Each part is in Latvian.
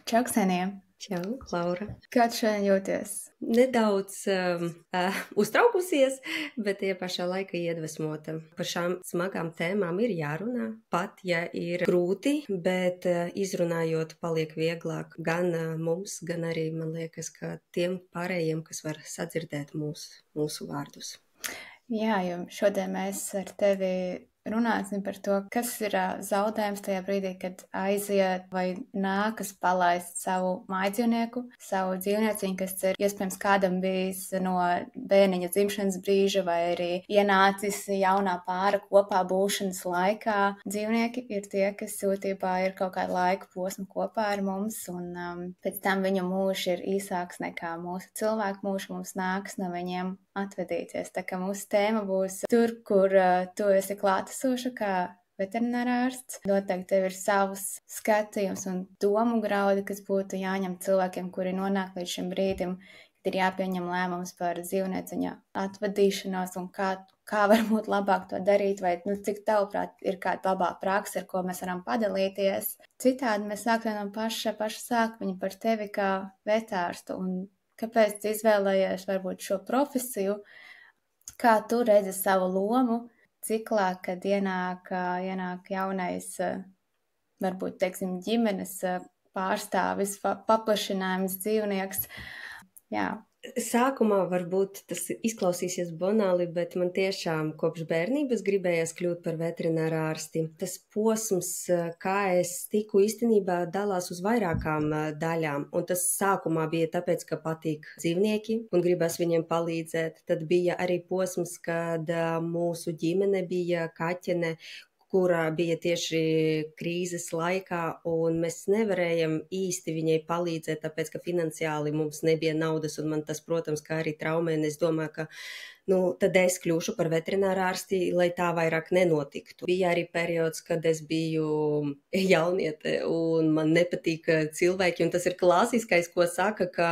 Čau, Ksenija! Čau, Laura. Kā tu šodien jūties? Nedaudz uztraukusies, bet tie pašā laikā iedvesmota. Par šām smagām tēmām ir jārunā, pat ja ir grūti, bet izrunājot paliek vieglāk gan mums, gan arī, man liekas, ka tiem pārējiem, kas var sadzirdēt mūsu vārdus. Jā, jo šodien mēs ar tevi runāsim par to, kas ir zaudējums tajā brīdī, kad aiziet vai nākas palaist savu mājdzīvnieku, savu dzīvnieciņu, kas ir iespējams kādam bijis no bērniņa dzimšanas brīža vai arī ienācis jaunā pāra kopā būšanas laikā. Dzīvnieki ir tie, kas sūtībā ir kaut kādu laiku posmu kopā ar mums, un pēc tam viņu mūžs ir īsāks nekā mūsu cilvēku mūžs, mums nāks no viņiem atvedīties. Tā kā mūsu tēma būs tur, kur tu esi klātesoša kā veterinārārsts. Noteikti tev ir savs skatījums un domu graudi, kas būtu jāņem cilvēkiem, kuri nonāk līdz šim brīdim, kad ir jāpieņem lēmums par dzīvnieciņa atvadīšanos un kā varbūt labāk to darīt, vai cik tavuprāt ir kāda labā praksa, ar ko mēs varam padalīties. Citādi mēs sākam no paša sākuma par tevi kā vetārstu un kāpēc tu izvēlējies varbūt šo profesiju, kā tu redzi savu lomu ciklā, kad ienāk jaunais, varbūt, teiksim, ģimenes pārstāvis, paplašinājums dzīvnieks. Jā. Sākumā varbūt tas izklausīsies banāli, bet man tiešām kopš bērnības gribējās kļūt par veterināru ārsti. Tas posms, kā es tiku, īstenībā dalās uz vairākām daļām, un tas sākumā bija tāpēc, ka patīk dzīvnieki un gribas viņiem palīdzēt. Tad bija arī posms, kad mūsu ģimene bija kaķene, kurā bija tieši krīzes laikā, un mēs nevarējam īsti viņai palīdzēt, tāpēc, ka finansiāli mums nebija naudas, un man tas, protams, kā arī traumē, un es domāju, ka tad es kļūšu par veterināru ārsti, lai tā vairāk nenotiktu. Bija arī periods, kad es biju jauniete, un man nepatīk cilvēki, un tas ir klasiskais, ko saka, ka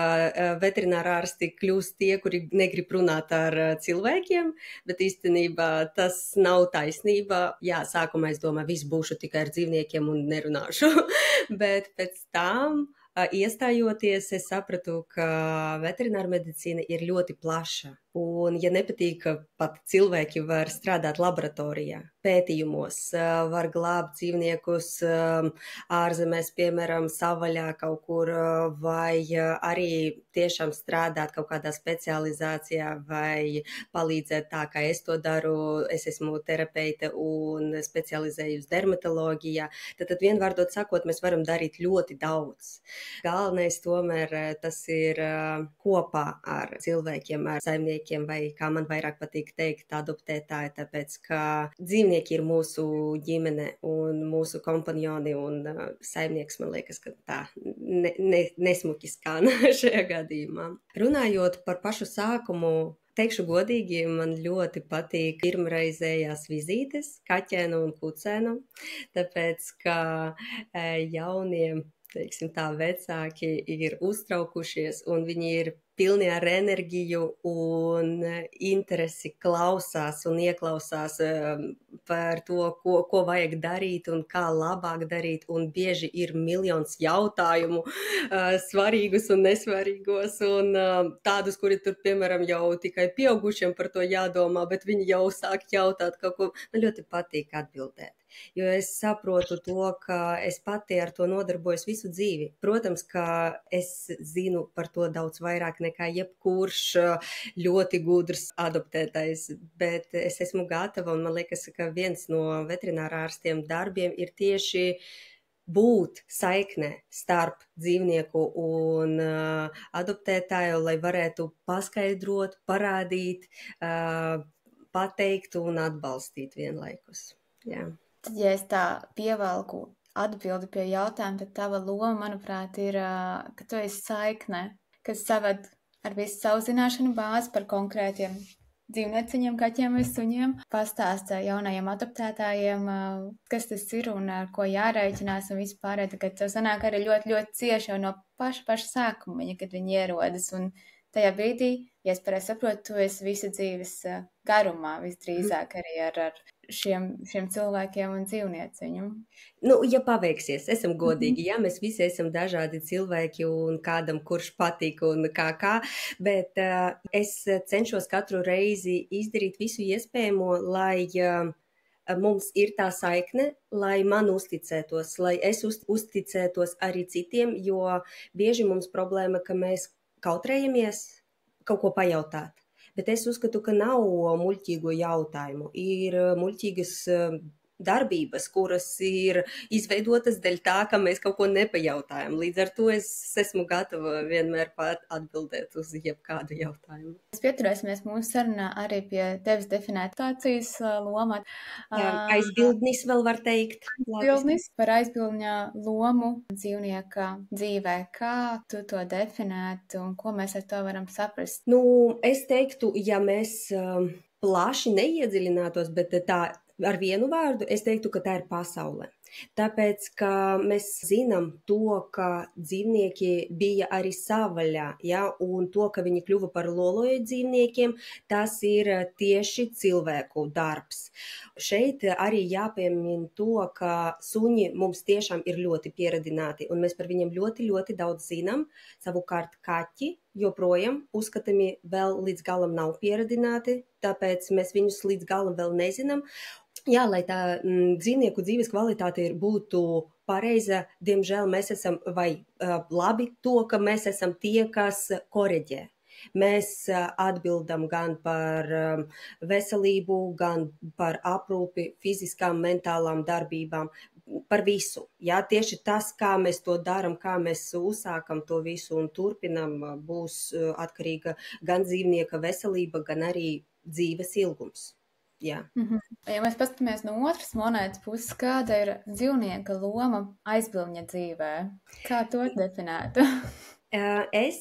veterināru ārsti kļūst tie, kuri negrib runāt ar cilvēkiem, bet īstenībā tas nav taisnība. Jā, sākumā es domāju, viss būšu tikai ar dzīvniekiem un nerunāšu, bet pēc tam iestājoties, es sapratu, ka veterināra medicīna ir ļoti plaša. Un, ja nepatīk, pat cilvēki var strādāt laboratorijā, pētījumos, var glābt dzīvniekus ārzemēs, piemēram, savvaļā kaut kur, vai arī tiešām strādāt kaut kādā specializācijā, vai palīdzēt tā, kā es to daru. Es esmu terapeite un specializējos dermatoloģijā. Tad vienvārdot sakot, mēs varam darīt ļoti daudz. Galvenais tomēr tas ir kopā ar cilvēkiem, ar saimniekiem, vai kā man vairāk patīk teikt, adoptētāji, tāpēc, ka dzīvnieki ir mūsu ģimene un mūsu kompanjoni, un saimnieks, man liekas, ka tā nesmuki skan šajā gadījumā. Runājot par pašu sākumu, teikšu godīgi, man ļoti patīk pirmreizējās vizītes kaķēnu un kucēnu, tāpēc, ka jaunie, teiksim tā, vecāki ir uztraukušies un viņi ir pilni ar enerģiju un interesi klausās un ieklausās par to, ko vajag darīt un kā labāk darīt, un bieži ir miljons jautājumu, svarīgus un nesvarīgos, un tādus, kuri tur, piemēram, jau tikai pieaugušiem par to jādomā, bet viņi jau sāk jautāt kaut ko. Man ļoti patīk atbildēt. Jo es saprotu to, ka es pati ar to nodarbojos visu dzīvi. Protams, ka es zinu par to daudz vairāk nekā jebkurš ļoti gudrs adoptētais, bet es esmu gatava, un man liekas, ka viens no veterinārārstiem darbiem ir tieši būt saiknē starp dzīvnieku un adoptētāju, lai varētu paskaidrot, parādīt, pateikt un atbalstīt vienlaikus. Jā. Tad, ja es tā pievelku atbildi pie jautājuma, tad tava loma, manuprāt, ir, ka tu esi saikne, kas saved ar visu savu zināšanu bāzi par konkrētiem dzīvnieciņiem, kaķiem vai suņiem, pastāsta jaunajiem adoptētājiem, kas tas ir un ar ko jārēķinās un vispār, kad tev sanāk arī ļoti, ļoti cieši jau no paša sākuma, kad viņi ierodas, un tajā brīdī, ja es pareizi saprotu, tu esi visu dzīves garumā, visdrīzāk arī ar šiem cilvēkiem un dzīvnieciņam. Nu, ja paveiksies, esam godīgi, ja mēs visi esam dažādi cilvēki un kādam, kurš patīk un kā, bet es cenšos katru reizi izdarīt visu iespējamo, lai mums ir tā saikne, lai man uzticētos, lai es uzticētos arī citiem, jo bieži mums problēma, ka mēs kautrējamies kaut ko pajautāt. Bet es uzskatu, ka nav muļķīgo jautājumu. Ir muļķīgas darbības, kuras ir izveidotas dēļ tā, ka mēs kaut ko nepajautājam. Līdz ar to es esmu gatava vienmēr pat atbildēt uz jebkādu jautājumu. Mēs pieturēsimies mūsu sarunā arī pie tevis definētācijas loma. Aizbildnis vēl var teikt. Aizbildnis par aizbildņa lomu dzīvnieka dzīvē. Kā tu to definētu un ko mēs ar to varam saprast? Nu, es teiktu, ja mēs plaši neiedziļinātos, bet tā ar vienu vārdu, es teiktu, ka tā ir pasaule. Tāpēc, ka mēs zinām to, ka dzīvnieki bija arī savvaļā, ja, un to, ka viņi kļuva par loloju dzīvniekiem, tas ir tieši cilvēku darbs. Šeit arī jāpiemina to, ka suņi mums tiešām ir ļoti pieradināti, un mēs par viņiem ļoti, ļoti daudz zinām. Savukārt kaķi joprojām uzskatāmi vēl līdz galam nav pieradināti, tāpēc mēs viņus līdz galam vēl nezinām. Jā, lai tā dzīvnieku dzīves kvalitāte būtu pareiza, diemžēl mēs esam labi to, ka mēs esam tie, kas koreģē. Mēs atbildam gan par veselību, gan par aprūpi, fiziskām, mentālām darbībām, par visu. Jā, tieši tas, kā mēs to darām, kā mēs uzsākam to visu un turpinam, būs atkarīga gan dzīvnieka veselība, gan arī dzīves ilgums. Jā. Ja mēs paskatāmies no otras monētas puses, kāda ir dzīvnieka loma aizbildņa dzīvē? Kā to definētu? Es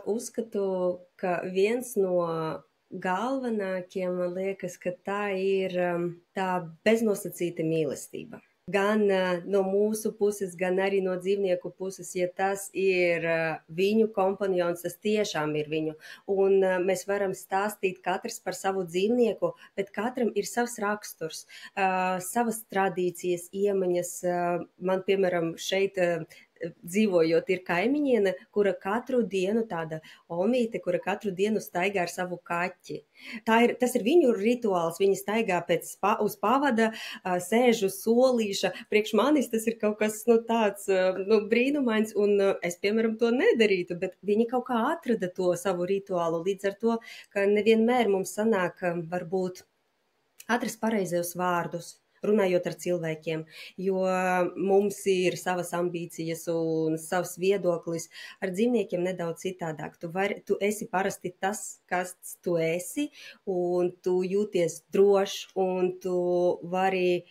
uzskatu, ka viens no galvenākiem, man liekas, ka tā ir tā beznosacīta mīlestība. Gan no mūsu puses, gan arī no dzīvnieku puses, ja tas ir viņu kompanjons, tas tiešām ir viņu. Un mēs varam stāstīt katrs par savu dzīvnieku, bet katram ir savs raksturs, savas tradīcijas, iemaņas. Man, piemēram, šeit dzīvojot, ir kaimiņiene, kura katru dienu tāda omīte, kura katru dienu staigā ar savu kaķi. Tas ir viņu rituāls, viņi staigā uz pavada, sēž uz solīša. Priekš manis tas ir kaut kas tāds brīnumains, un es, piemēram, to nedarītu, bet viņi kaut kā atrada to savu rituālu, līdz ar to, ka nevienmēr mums sanāk varbūt atrast pareizajos vārdus, runājot ar cilvēkiem, jo mums ir savas ambīcijas un savs viedoklis. Ar dzīvniekiem nedaudz citādāk. Tu esi parasti tas, kas tu esi, un tu jūties drošs, un tu vari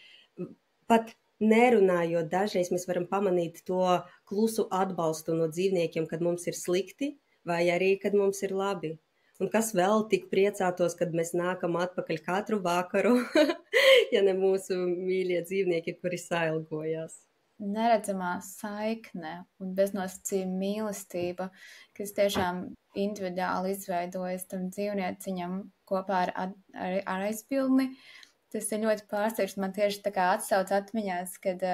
pat nerunājot. Dažreiz mēs varam pamanīt to klusu atbalstu no dzīvniekiem, kad mums ir slikti, vai arī, kad mums ir labi. Un kas vēl tik priecātos, kad mēs nākam atpakaļ katru vakaru, ja ne mūsu mīļie dzīvnieki, kuri sailgojās. Neredzamā saikne un beznosacījuma mīlestība, kas tiešām individuāli izveidojas tam dzīvnieciņam kopā ar aizbildni. Tas ir ļoti pārsteigts. Man tieši tā kā atsauc atmiņās, kad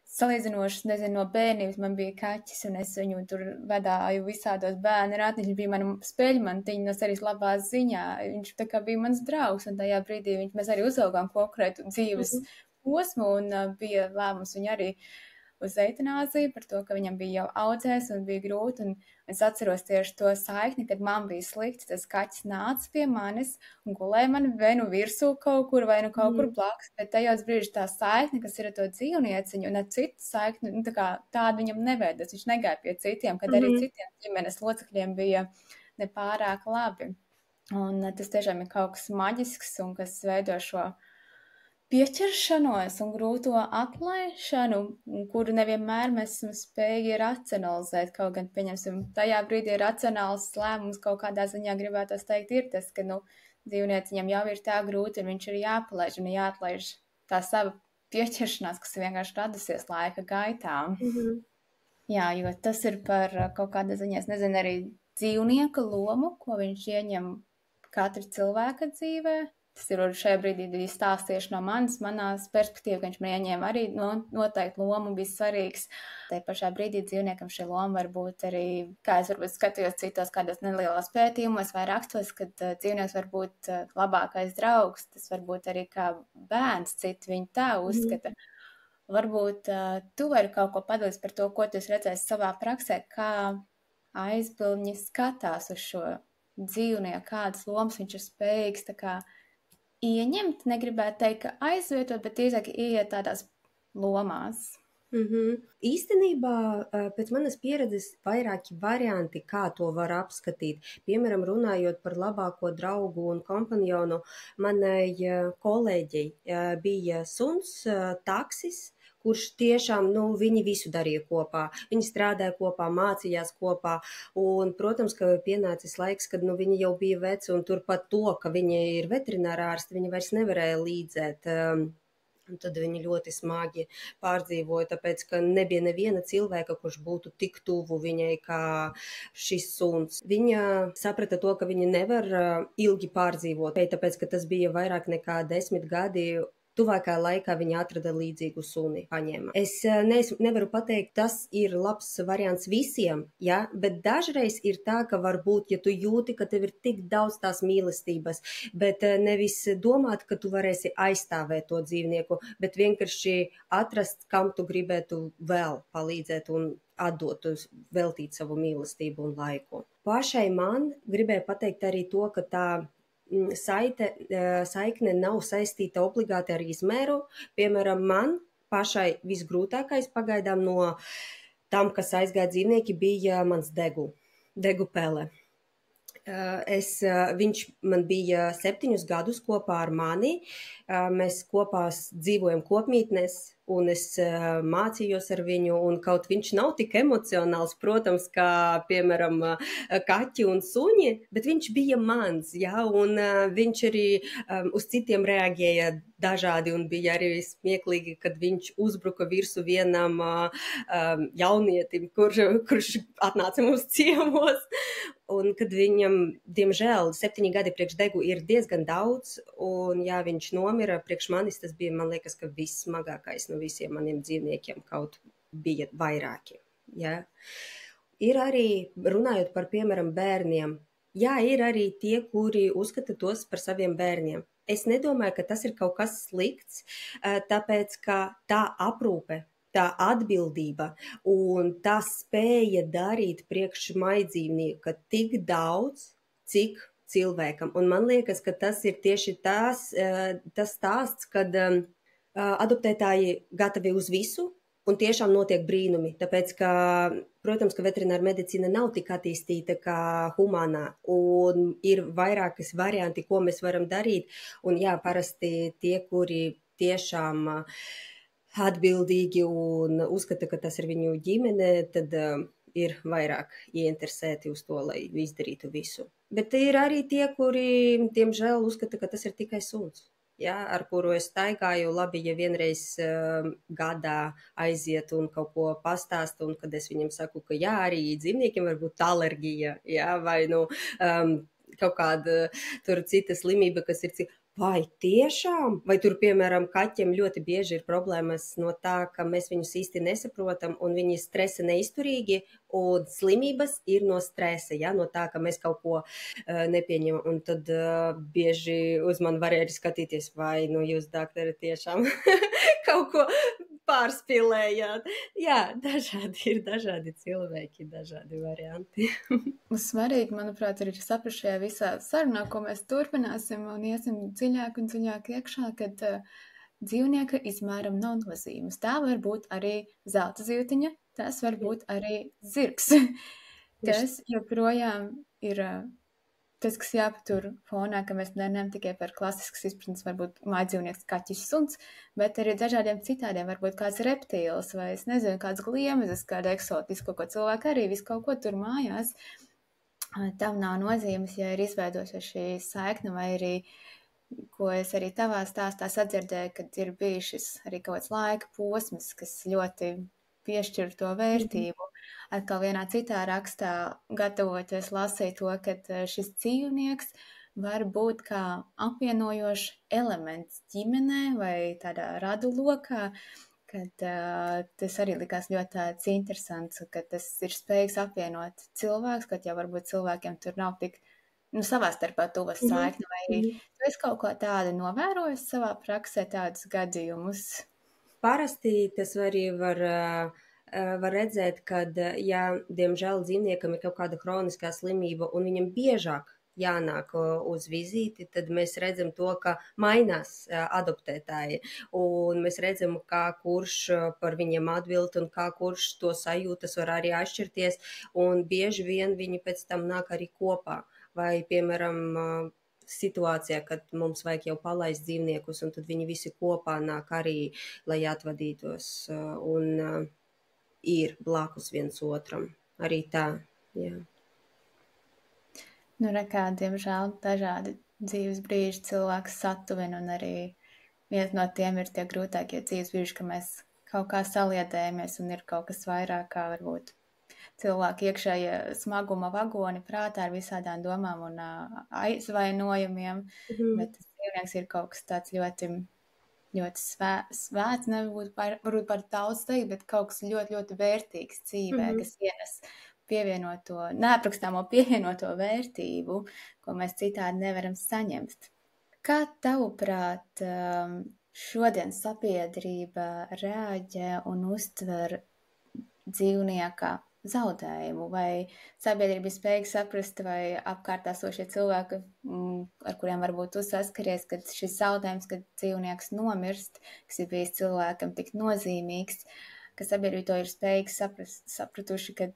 salīdzinoši, nezinu, no bērnības man bija kaķis, un es viņu tur vedāju visādos bērnu ratiņus. Viņš bija mana spēļmantiņa no sevis labā ziņā. Viņš tā kā bija mans draugs, un tajā brīdī mēs arī uzaugām konkrētu dzīves posmu, un bija lēmums viņu arī uz eitanāziju par to, ka viņam bija jau audzējs un bija grūti. Un es atceros tieši to saikni, kad man bija slikti, tas kaķis nāca pie manis un gulēja man vai nu virsū kaut kur, vai nu kaut kur blakus. Bet tajos brīžos tā saikne, kas ir ar to dzīvnieciņu un ar citu saikni, tādu viņam neveidos. Viņš negāja pie citiem, kad arī citiem ģimenes locekļiem bija nepārāk labi. Un tas tiešām ir kaut kas maģisks un kas veido šo pieķeršanos un grūto atlaišanu, kuru nevienmēr mēs esam spējīgi racionalizēt. Kaut gan, pieņemsim, tajā brīdī racionāls lēmums kaut kādā ziņā gribētos teikt ir tas, ka dzīvnieciņam jau ir tā grūti un viņš ir jāpalaiž un jāatlaiž tā sava pieķeršanās, kas vienkārši radusies laika gaitā. Jā, jo tas ir par kaut kādā ziņā, es nezinu, arī dzīvnieka lomu, ko viņš ieņem katra cilvēka dzīvē. Tas ir šajā brīdī stāsts tieši no manās perspektīvas, ka viņš man ieņēma arī noteikti lomu, bija svarīgs. Tai pašā brīdī dzīvniekam šī loma var būt arī, kā es varbūt skatījos citos kādos nelielos pētījumos vai rakstos, kad dzīvnieks var būt labākais draugs, tas var būt arī kā bērns, citi viņu tā uzskata. Varbūt tu vari kaut ko padalīt par to, ko tu esi redzējis savā praksē, kā aizbildņi skatās uz šo dzīvnieku, kādas lomas viņš ir spējīgs tā kā ieņemt, negribētu teikt, ka aizvietot, bet drīzāk ieiet tādās lomās. Īstenībā, pēc manas pieredzes, vairāki varianti, kā to var apskatīt. Piemēram, runājot par labāko draugu un kompanionu, manai kolēģei bija suns, taksis, kurš tiešām, viņi visu darīja kopā. Viņi strādāja kopā, mācījās kopā, un, protams, ka pienācis laiks, kad viņi jau bija veci, un turpat to, ka viņi ir veterinārārsti, viņi vairs nevarēja līdzēt. Un tad viņi ļoti smagi pārdzīvoja, tāpēc, ka nebija neviena cilvēka, kurš būtu tik tuvu viņai kā šis suns. Viņa saprata to, ka viņa nevar ilgi pārdzīvot, tāpēc, ka tas bija vairāk nekā 10 gadi. Tuvākā laikā viņa atrada līdzīgu suni, paņēma. Es nevaru pateikt, tas ir labs variants visiem, ja? Bet dažreiz ir tā, ka varbūt, ja tu jūti, ka tev ir tik daudz tās mīlestības, bet nevis domāt, ka tu varēsi aizstāvēt to dzīvnieku, bet vienkārši atrast, kam tu gribētu vēl palīdzēt un atdot, veltīt savu mīlestību un laiku. Pašai man gribēja pateikt arī to, ka tā saikne nav saistīta obligāti ar izmēru. Piemēram, man pašai visgrūtākais pagaidām no tam, kas aizgāja dzīvnieki, bija mans degu pele. Viņš man bija 7 gadus kopā ar mani. Mēs kopā dzīvojam kopmītnēs, un es mācījos ar viņu, un kaut viņš nav tik emocionāls, protams, kā, piemēram, kaķi un suņi, bet viņš bija mans, ja, un viņš arī uz citiem reaģēja dažādi, un bija arī smieklīgi, kad viņš uzbruka virsū vienam jaunietim, kurš atnāca mums ciemos. Un kad viņam, diemžēl, 7 gadi priekš degu ir diezgan daudz, un jā, viņš nomira priekš manis, tas bija, man liekas, ka vissmagākais no visiem maniem dzīvniekiem, kaut bija vairāki. Ja. Ir arī, runājot par, piemēram, bērniem, jā, ir arī tie, kuri uzskata tos par saviem bērniem. Es nedomāju, ka tas ir kaut kas slikts, tāpēc, ka tā aprūpe, tā atbildība un tā spēja darīt priekš maidzīvnieka tik daudz, cik cilvēkam. Un man liekas, ka tas ir tieši tas stāsts, kad adoptētāji gatavi uz visu un tiešām notiek brīnumi. Tāpēc, ka, protams, ka veterināra medicīna nav tik attīstīta kā humānā un ir vairākas varianti, ko mēs varam darīt. Un jā, parasti tie, kuri tiešām atbildīgi un uzskata, ka tas ir viņu ģimene, tad ir vairāk ieinteresēti uz to, lai izdarītu visu. Bet ir arī tie, kuri, diemžēl, uzskata, ka tas ir tikai suns, ja, ar kuru es staigāju. Labi, ja vienreiz gadā aiziet un kaut ko pastāst, un kad es viņam saku, ka jā, arī dzīvniekiem var būt alerģija, ja, vai kaut kāda tur cita slimība, kas ir vai tiešām? Vai tur, piemēram, kaķiem ļoti bieži ir problēmas no tā, ka mēs viņus īsti nesaprotam un viņi stresa neizturīgi, un slimības ir no stresa, ja, no tā, ka mēs kaut ko nepieņemam. Un tad bieži uz mani varēja skatīties, vai jūs, doktori, tiešām kaut ko pārspīlējāt. Jā, ir dažādi cilvēki, dažādi varianti. Svarīgi, manuprāt, ir saprast šajā visā sarunā, ko mēs turpināsim un iesim dziļāk un dziļāk iekšā, kad dzīvnieka izmēram nav nozīmes. Tā var būt arī zelta zivtiņa, tas var būt arī zirgs. Tas joprojām ir tas, kas jāpatur fonā, ka mēs nerunājam tikai par klasiskas izpratnes, varbūt mājdzīvnieks, kaķis, suns, bet arī dažādiem citādiem, varbūt kāds reptīls vai, es nezinu, kāds gliemezis, kāda eksotiska, ko cilvēki arī visu kaut ko tur mājās. Tam nav nozīmes, ja ir izveidojusies šī saikne, vai arī, ko es arī tavā stāstā sadzirdēju, kad ir bijušas arī kaut kāds laika posms, kas ļoti piešķir to vērtību. Atkal vienā citā rakstā gatavoties lasīt to, ka šis dzīvnieks var būt kā apvienojošs elements ģimenē vai tādā radu lokā, kad tas arī likās ļoti tāds interesants, ka tas ir spējīgs apvienot cilvēkus, kad jau varbūt cilvēkiem tur nav tik savā starpā tuvas Mhm. saikne, vai Mhm. tu esi kaut ko tādu novērojis savā praksē, tādus gadījumus? Parasti tas arī var redzēt, kad, ja, diemžēl, dzīvniekam ir kaut kāda hroniskā slimība un viņam biežāk jānāk uz vizīti, tad mēs redzam to, ka mainās adoptētāji, un mēs redzam, kā kurš par viņiem atbild un kā kurš to sajūtas var arī atšķirties, un bieži vien viņi pēc tam nāk arī kopā, vai, piemēram, situācijā, kad mums vajag jau palaist dzīvniekus, un tad viņi visi kopā nāk arī, lai atvadītos, un ir blakus viens otram. Arī tā, jā. Nu, rekā, diemžēl, dažādi dzīves brīži cilvēks satuvina, un arī viens no tiem ir tie grūtākie dzīves brīži, ka mēs kaut kā saliedējamies un ir kaut kas vairāk kā varbūt cilvēku iekšējie smaguma vagoni prātā ar visādām domām un aizvainojumiem, bet tas dzīvnieks ir kaut kas tāds ļoti, ļoti svēts, varbūt par daudz teikt, bet kaut kas ļoti, ļoti vērtīgs dzīvē, kas ienes neaprakstāmo pievienoto vērtību, ko mēs citādi nevaram saņemt. Kā tavuprāt, šodien sabiedrība reaģē un uztver dzīvnieka zaudējumu, vai sabiedrība ir spējīga saprast, vai apkārt esošie cilvēki, ar kuriem varbūt tu saskaries, kad šis zaudējums, kad dzīvnieks nomirst, kas ir bijis cilvēkam tik nozīmīgs, ka sabiedrība to ir spējīga sapratuši, ka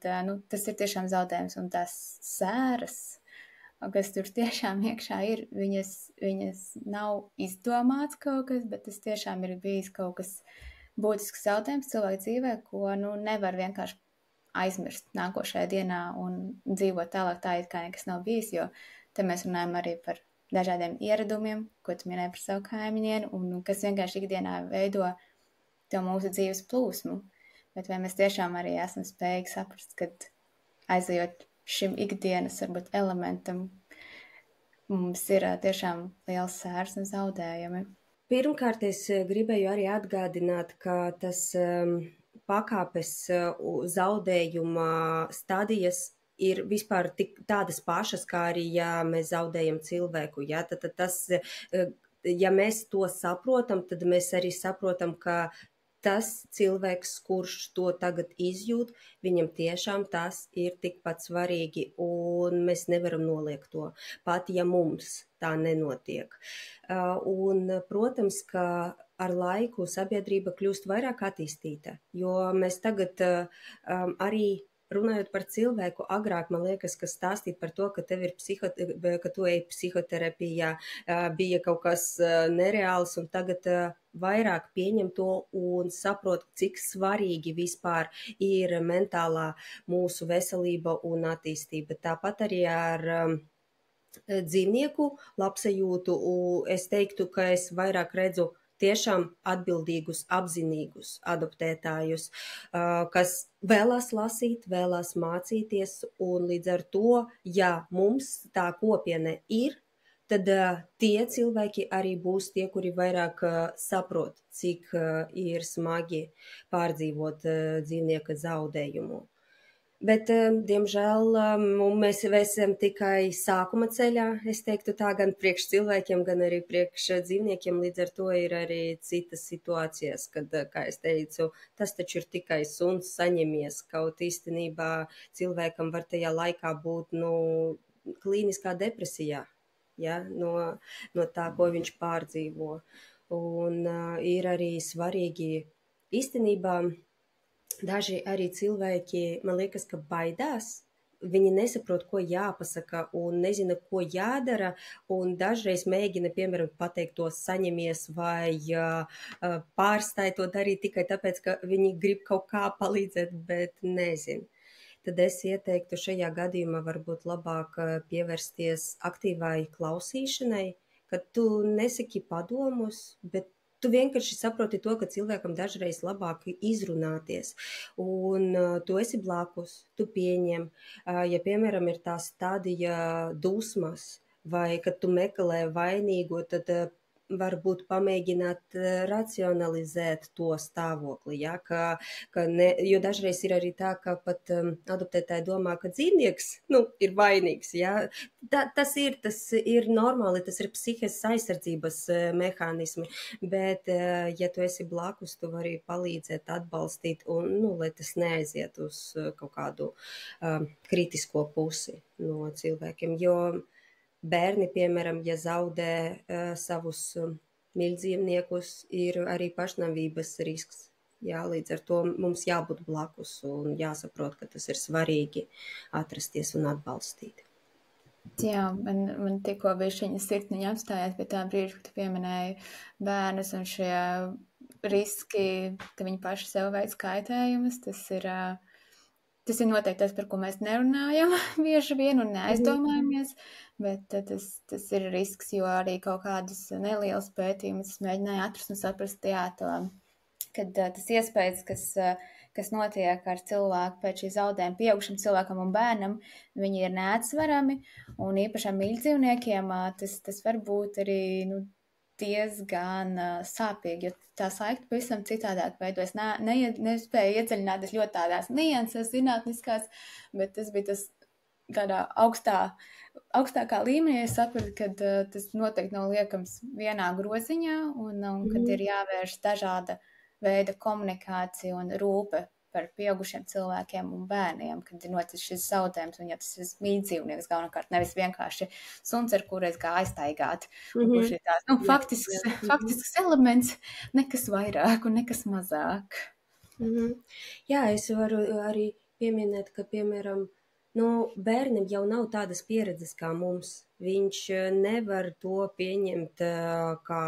tas ir tiešām zaudējums un tās sēras, kas tur tiešām iekšā ir, viņas nav izdomāts kaut kas, bet tas tiešām ir bijis kaut kas būtisks zaudējums cilvēku dzīvē, ko nevar vienkārši aizmirst nākošajā dienā un dzīvot tālāk tā, it kā nekas nav bijis, jo te mēs runājam arī par dažādiem ieradumiem, ko tu minēji par savu kaimiņienu, un kas vienkārši ikdienā veido to mūsu dzīves plūsmu. Bet vai mēs tiešām arī esam spējīgi saprast, kad aizejot šim ikdienas varbūt elementam, mums ir tiešām liels sērs un zaudējumi. Pirmkārt, es gribēju arī atgādināt, ka tas pakāpes zaudējuma stadijas ir vispār tādas pašas, kā arī, ja mēs zaudējam cilvēku. Ja? Tad tas, ja mēs to saprotam, tad mēs arī saprotam, ka tas cilvēks, kurš to tagad izjūt, viņam tiešām tas ir tikpat svarīgi, un mēs nevaram noliegt to, pat ja mums tā nenotiek. Un, protams, ka ar laiku sabiedrība kļūst vairāk attīstīta, jo mēs tagad arī runājot par cilvēku, agrāk man liekas, ka stāstīt par to, ka ka tu ej psihoterapijā, bija kaut kas nereāls, un tagad vairāk pieņem to un saprot, cik svarīgi vispār ir mentālā mūsu veselība un attīstība. Tāpat arī ar dzīvnieku labsajūtu, es teiktu, ka es vairāk redzu tiešām atbildīgus, apzinīgus adoptētājus, kas vēlās lasīt, vēlās mācīties, un līdz ar to, ja mums tā kopiena ir, tad tie cilvēki arī būs tie, kuri vairāk saprot, cik ir smagi pārdzīvot dzīvnieka zaudējumu. Bet, diemžēl, mēs esam tikai sākuma ceļā, es teiktu tā, gan priekš cilvēkiem, gan arī priekš dzīvniekiem, līdz ar to ir arī citas situācijas, kad, kā es teicu, tas taču ir tikai suns saņemies, kaut īstenībā cilvēkam var tajā laikā būt, klīniskā depresijā, ja, no tā, ko viņš pārdzīvo. Un ir arī svarīgi īstenībā. Daži arī cilvēki, man liekas, ka baidās. Viņi nesaprot, ko jāpasaka un nezina, ko jādara, un dažreiz mēģina, piemēram, pateikt to saņemies vai pārstāj to darīt tikai tāpēc, ka viņi grib kaut kā palīdzēt, bet nezin. Tad es ieteiktu šajā gadījumā varbūt labāk pievērsties aktīvai klausīšanai, kad tu nesaki padomus, bet tu vienkārši saproti to, ka cilvēkam dažreiz labāk izrunāties, un tu esi blakus, tu pieņem, ja, piemēram, ir tā stadija dusmas, vai kad tu meklē vainīgo, tad varbūt pamēģināt racionalizēt to stāvokli, ja, jo dažreiz ir arī tā, ka pat adoptētāji domā, ka dzīvnieks, ir vainīgs, ja. Tas ir normāli, tas ir psihes aizsardzības mehānismi, bet, ja tu esi blakus, tu vari palīdzēt, atbalstīt un, lai tas neaiziet uz kaut kādu kritisko pusi no cilvēkiem, jo bērni, piemēram, ja zaudē savus mīļdzīvniekus, ir arī pašnāvības risks. Jā, līdz ar to mums jābūt blakus un jāsaprot, ka tas ir svarīgi atrasties un atbalstīt. Jā, man tikko bišķiņa sirsniņa apstājās pie tā brīža, kad tu pieminēji bērnus un šie riski, ka viņi paši sev veic kaitējumus. Tas ir noteikti tas, par ko mēs nerunājam bieži vien un neaizdomājamies, bet tas ir risks, jo arī kaut kādus nelielus pētījumus mēģināja atrast un saprast, kad tas iespējas, kas notiek ar cilvēku pēc šī zaudējuma pieaugušam cilvēkam un bērnam, viņi ir neatsverami, un īpašām mīļdzīvniekiem tas var būt arī, diezgan sāpīgi, jo tā saikta pavisam citādāk veidojas. Nespēju iedziļināties ļoti tādās nianses zinātniskās, bet tas bija tas tādā augstākā līmenī. Es sapratu, ka tas noteikti nav liekams vienā groziņā un kad ir jāvērš dažāda veida komunikācija un rūpe par pieaugušiem cilvēkiem un bērniem, kad ir noticis šis zaudējums, un ja tas ir mīļdzīvnieks galvenokārt, nevis vienkārši suns, ar kuru es gāju aiztaigāt, kurš ir tāds, faktisks elements, nekas vairāk un nekas mazāk. Jā, es varu arī pieminēt, ka, piemēram, bērnam jau nav tādas pieredzes kā mums. Viņš nevar to pieņemt, kā,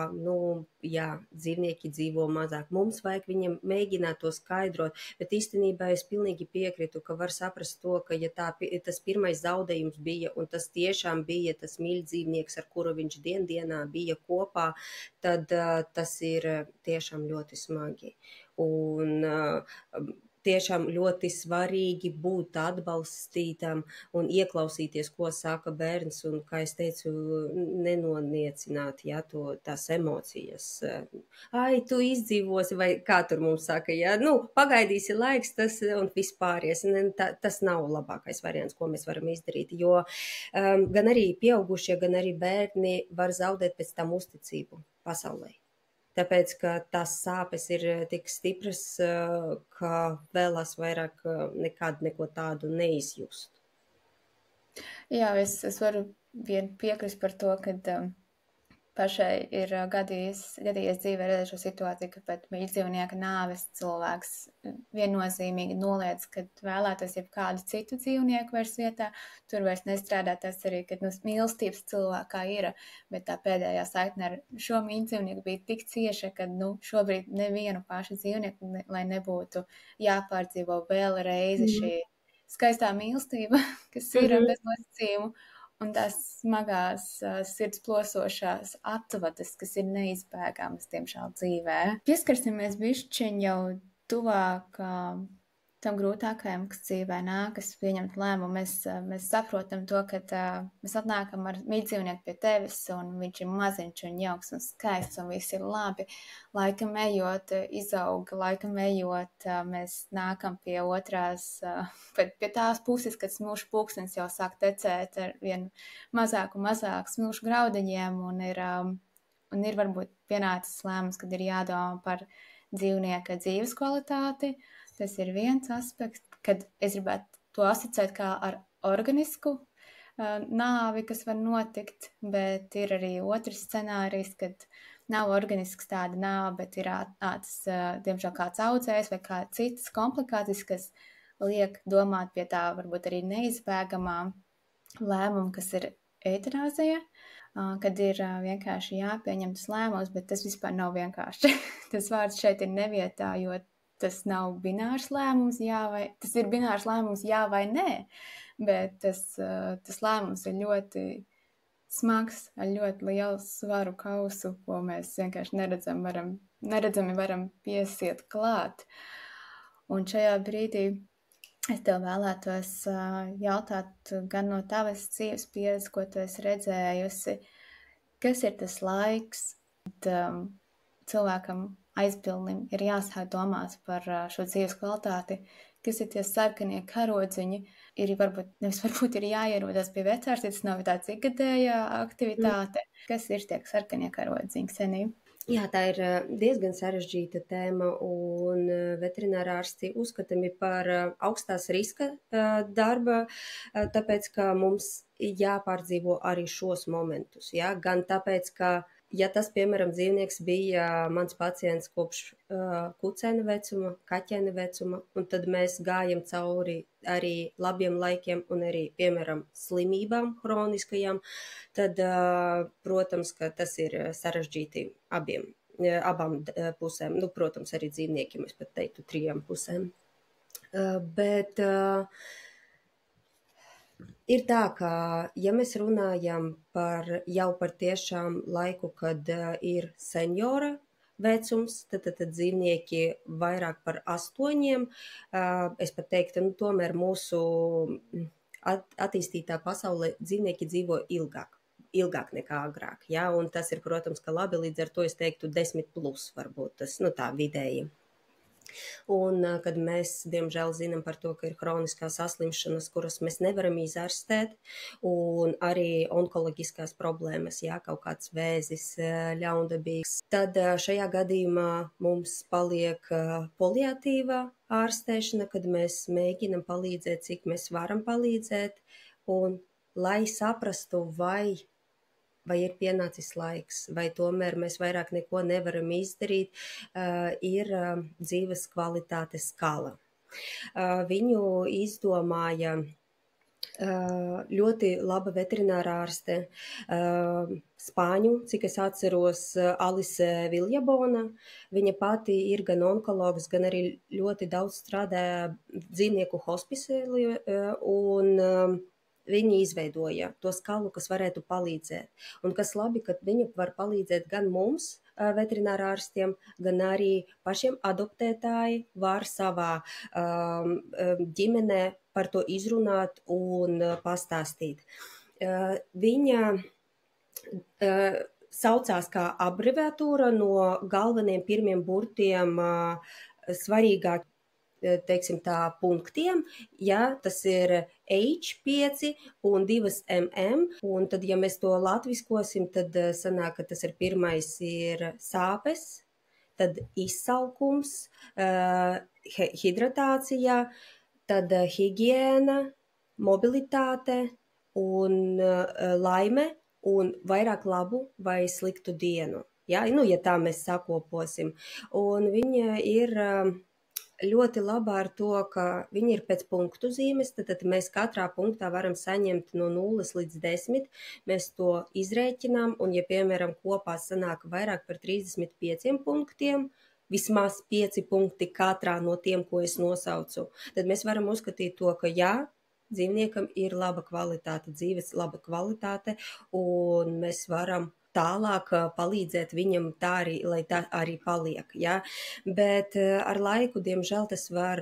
dzīvnieki dzīvo mazāk. Mums vajag viņam mēģināt to skaidrot, bet īstenībā es pilnīgi piekrītu, ka var saprast to, ka ja tas pirmais zaudējums bija, un tas tiešām bija tas mīļdzīvnieks, ar kuru viņš dienā bija kopā, tad tas ir tiešām ļoti smagi. Un tiešām ļoti svarīgi būt atbalstītam un ieklausīties, ko saka bērns, un, kā es teicu, nenoniecināt, tās emocijas. Ai, tu izdzīvosi, vai kā tur mums saka, pagaidīsi laiks, tas un vispāries. Tas nav labākais variants, ko mēs varam izdarīt, jo gan arī pieaugušie, gan arī bērni var zaudēt pēc tam uzticību pasaulē. Tāpēc, ka tās sāpes ir tik stipras, ka vēlās vairāk nekad neko tādu neizjust. Jā, es varu vien piekrist par to, ka pašai ir gadījies dzīvē redzēt šo situāciju, ka pēc mīļdzīvnieka nāves cilvēks viennozīmīgi noliedz, kad vēlētos jebkādu citu dzīvnieku vairs vietā. Tur vairs nestrādā tas arī, kad mīlestības cilvēkā ir, bet tā pēdējā saikne ar šo mīļdzīvnieku bija tik cieša, ka šobrīd nevienu pašu dzīvnieku, lai nebūtu jāpārdzīvo vēl reizi šī skaistā mīlestība, kas ir bez nosacījumu. Un tās smagās, sirds plosošās atvadas, kas ir neizbēgamas, diemžēl, dzīvē. Pieskarsimies bišķiņ jau tuvāk tam grūtākajam, kas dzīvē nākas pieņemt lēmumu. Mēs saprotam to, ka mēs atnākam ar mīļdzīvnieku pie tevis, un viņš ir maziņš un jauks un skaists, un viss ir labi. Laikam ejot, izauga, laikam ejot, mēs nākam pie otrās, pie tās puses, kad smilšu pulkstenis jau sāk tecēt ar vien mazāk un mazāk smilšu graudiņiem, un ir varbūt pienācis lēmums, kad ir jādomā par dzīvnieka dzīves kvalitāti. Tas ir viens aspekts, kad es gribētu to asociēt kā ar organisku nāvi, kas var notikt, bet ir arī otrs scenārijs, kad nav organisks tāda nāve, bet ir diemžēl kāds audzējs vai kāds citas komplikācijas, kas liek domāt pie tā varbūt arī neizbēgamā lēmuma, kas ir eitanāzija, kad ir vienkārši jāpieņem tas lēmums, bet tas vispār nav vienkārši. Tas vārds šeit ir nevietā, jo tas nav binārs lēmums, tas ir binārs lēmums jā vai nē, bet tas lēmums ir ļoti smags, ar ļoti lielu svaru kausu, ko mēs vienkārši neredzami varam piesiet klāt. Un šajā brīdī Es tev vēlētos jautāt gan no tavas dzīves pieredzes, ko tu esi redzējusi, kas ir tas laiks, kad cilvēkam aizpilnim ir jāsāk domāt par šo dzīves kvalitāti, kas ir tie sarkanie karodziņi, ir varbūt ir jāierodas pie vetārsta, tas nav tāds ikgadējā aktivitāte. Kas ir tie sarkanie karodziņi, Ksenija? Jā, tā ir diezgan sarežģīta tēma, un veterinārārsti uzskatami par augstās riska darba, tāpēc, ka mums jāpārdzīvo arī šos momentus. Ja? Gan tāpēc, ka, ja tas, piemēram, dzīvnieks bija mans pacients kopš kucēna vecuma, kaķēna vecuma, un tad mēs gājam cauri arī labiem laikiem un arī, piemēram, slimībām hroniskajām, tad, protams, ka tas ir sarežģīti abām pusēm. Nu, protams, arī dzīvniekiem, es pat teiktu, 3 pusēm. Bet ir tā, ka, ja mēs runājam jau par tiešām laiku, kad ir seniora vecums, tad dzīvnieki vairāk par 8. Es pat teiktu, nu, tomēr mūsu attīstītā pasaulē dzīvnieki dzīvo ilgāk nekā agrāk, ja? Un tas ir, protams, ka labi, līdz ar to es teiktu 10+ varbūt tas, nu tā vidēji. Un kad mēs, diemžēl, zinām par to, ka ir hroniskās saslimšanas, kuras mēs nevaram izārstēt, un arī onkoloģiskās problēmas, jā, kaut kāds vēzis, ļaundabīgs, tad šajā gadījumā mums paliek paliatīvā ārstēšana, kad mēs mēģinam palīdzēt, cik mēs varam palīdzēt, un lai saprastu, vai ir pienācis laiks, vai tomēr mēs vairāk neko nevaram izdarīt, ir dzīves kvalitātes skala. Viņu izdomāja ļoti laba veterinārā ārste, spāņu, cik es atceros, Alise Viljabona. Viņa pati ir gan onkologs, gan arī ļoti daudz strādāja dzīvnieku hospicē, un viņi izveidoja to skalu, kas varētu palīdzēt. Un kas labi, ka viņa var palīdzēt gan mums, veterinārārstiem, gan arī pašiem adoptētāji var savā ģimenē par to izrunāt un pastāstīt. Viņa saucās kā abreviatūra no galveniem pirmiem burtiem svarīgāk, teiksim tā, punktiem, ja tas ir H5 un 2 un tad, ja mēs to latviskosim, tad sanāk, ka tas ir pirmais ir sāpes, tad izsalkums, hidratācija, tad higiēna, mobilitāte un laime un vairāk labu vai sliktu dienu. Ja, nu, ja tā mēs sakoposim. Un viņa ir ļoti labā ar to, ka viņi ir pēc punktu zīmes, tad mēs katrā punktā varam saņemt no 0 līdz 10, mēs to izrēķinām, un ja, piemēram, kopā sanāk vairāk par 35 punktiem, vismaz 5 punkti katrā no tiem, ko es nosaucu, tad mēs varam uzskatīt to, ka jā, dzīvniekam ir laba kvalitāte, dzīves laba kvalitāte, un mēs varam tālāk palīdzēt viņam tā arī, lai tā arī paliek. Ja? Bet ar laiku, diemžēl, tas var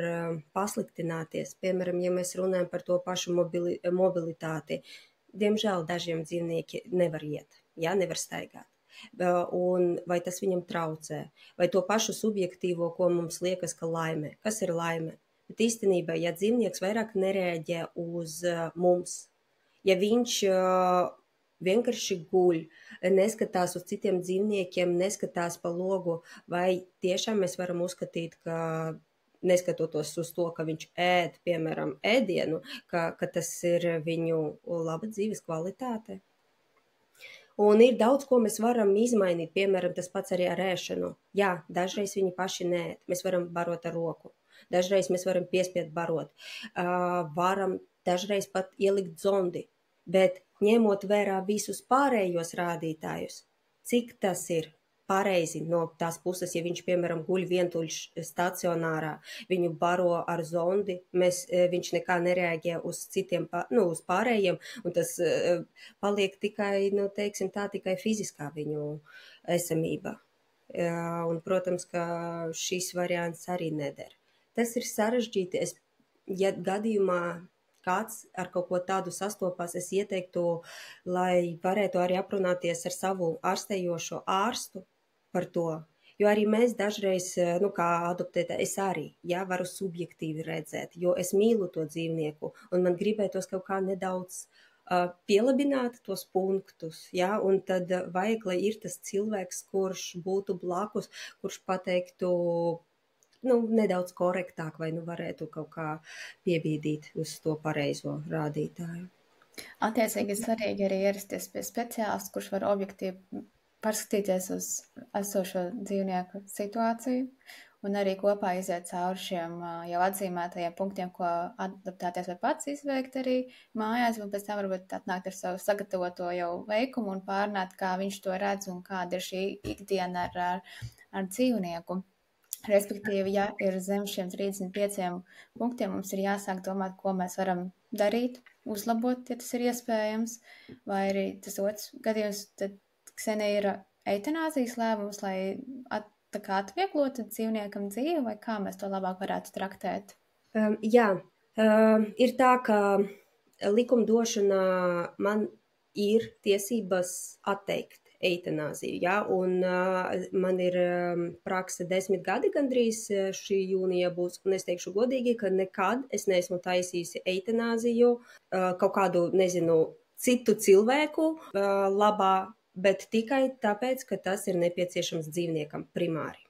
pasliktināties. Piemēram, ja mēs runājam par to pašu mobilitāti, diemžēl dažiem dzīvnieki nevar iet, ja? Nevar staigāt. Un vai tas viņam traucē? Vai to pašu subjektīvo, ko mums liekas, ka laime? Kas ir laime? Bet īstenībā, ja dzīvnieks vairāk nereaģē uz mums, ja viņš vienkārši guļ, neskatās uz citiem dzīvniekiem, neskatās pa logu, vai tiešām mēs varam uzskatīt, ka neskatoties uz to, ka viņš ēd, piemēram, ēdienu, ka tas ir viņu laba dzīves kvalitāte. Un ir daudz, ko mēs varam izmainīt, piemēram, tas pats arī ar ēšanu. Jā, dažreiz viņi paši neēd, mēs varam barot ar roku, dažreiz mēs varam piespiet barot, varam dažreiz pat ielikt zondi, bet ņemot vērā visus pārējos rādītājus, cik tas ir pareizi no tās puses, ja viņš, piemēram, guļ vientuļš stacionārā, viņu baro ar zondi, viņš nekā nereaģē uz citiem, uz pārējiem, un tas paliek tikai, teiksim tā, tikai fiziskā viņu esamība. Un, protams, ka šis variants arī neder. Tas ir sarežģīti. Es ja gadījumā kāds ar kaut ko tādu sastopās, es ieteiktu, lai varētu arī aprunāties ar savu ārstējošo ārstu par to. Jo arī mēs dažreiz, kā adoptētā, es arī, varu subjektīvi redzēt, jo es mīlu to dzīvnieku, un man gribētos kaut kā nedaudz pielabināt tos punktus, un tad vajag, lai ir tas cilvēks, kurš būtu blakus, kurš pateiktu, nedaudz korektāk, vai varētu kaut kā piebīdīt uz to pareizo rādītāju. Attiecīgi svarīgi arī ierasties pie speciālista, kurš var objektīvi paskatīties uz esošo dzīvnieku situāciju un arī kopā iziet cauri šiem jau atzīmētajiem punktiem, ko adaptēties var pats izveikt arī mājās, un pēc tam varbūt atnākt ar savu sagatavoto jau veikumu un pārnāt, kā viņš to redz un kāda ir šī ikdiena ar dzīvnieku. Respektīvi, ja ir zem šiem 35 punktiem, mums ir jāsāk domāt, ko mēs varam darīt, uzlabot, ja tas ir iespējams, vai arī tas otrs gadījums, tad Ksenija ir eitanāzijas lēmums, lai atvieglotu dzīvniekam dzīvi, vai kā mēs to labāk varētu traktēt? Ir tā, ka likumdošanā man ir tiesības atteikt eitanāziju, un man ir prakse 10 gadi gandrīz šī jūnija būs, un es teikšu godīgi, ka nekad es neesmu taisījusi eitanāziju kaut kādu, citu cilvēku labā, bet tikai tāpēc, ka tas ir nepieciešams dzīvniekam primāri.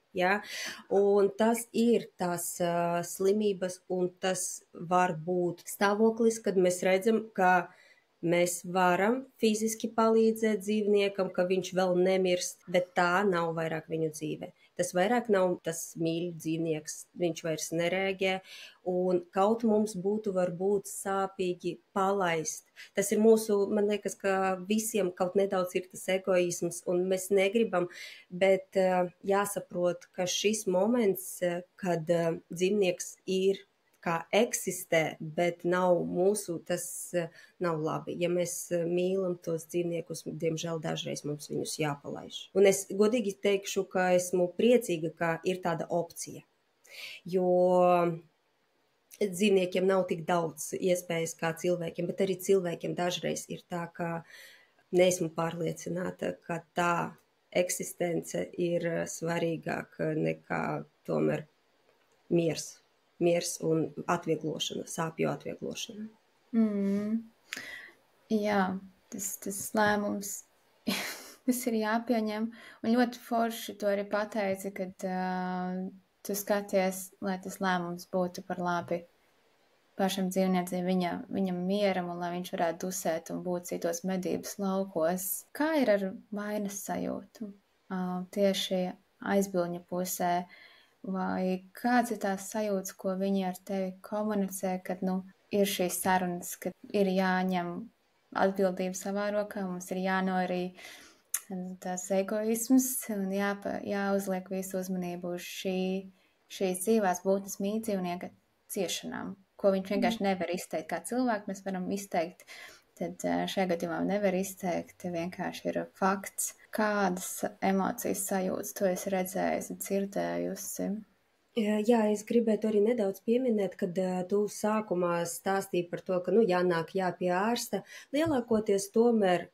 Un tas ir tās slimības, un tas var būt stāvoklis, kad mēs redzam, ka mēs varam fiziski palīdzēt dzīvniekam, ka viņš vēl nemirst, bet tā nav vairāk viņu dzīve. Tas vairāk nav tas mīļš dzīvnieks, viņš vairs nereaģē, un kaut mums būtu varbūt sāpīgi palaist. Tas ir man liekas, ka visiem kaut nedaudz ir tas egoisms, un mēs negribam, bet jāsaprot, ka šis moments, kad dzīvnieks ir kā eksistē, bet nav mūsu, tas nav labi. Ja mēs mīlam tos dzīvniekus, diemžēl dažreiz mums viņus jāpalaiž. Un es godīgi teikšu, ka esmu priecīga, ka ir tāda opcija, jo dzīvniekiem nav tik daudz iespējas kā cilvēkiem, bet arī cilvēkiem dažreiz ir tā, ka neesmu pārliecināta, ka tā eksistence ir svarīgāka nekā tomēr miers un atvieglošana, sāpju atvieglošana. Jā, tas lēmums, tas ir jāpieņem. Un ļoti forši to arī pateici, kad tu skaties, lai tas lēmums būtu par labi pašam dzīvniecim, viņam mieram, un lai viņš varētu dusēt un būt citos medības laukos. Kā ir ar vainas sajūtu? Tieši aizbildņa pusē. Vai kāds ir tās sajūtas, ko viņi ar tevi komunicē, kad ir šīs sarunas, kad ir jāņem atbildība savā rokā, mums ir jānorī tās egoisms un jāuzliek visu uzmanību uz šīs dzīvās būtnes mītdzīvnieka ciešanām, ko viņš vienkārši nevar izteikt kā cilvēku, mēs varam izteikt, tad šajā gadījumā nevar izteikt, vienkārši ir fakts. Kādas emocijas sajūtas tu esi redzējusi, dzirdējusi? Jā, es gribētu arī nedaudz pieminēt, kad tu sākumā stāstīji par to, ka jānāk pie ārsta. Lielākoties tomēr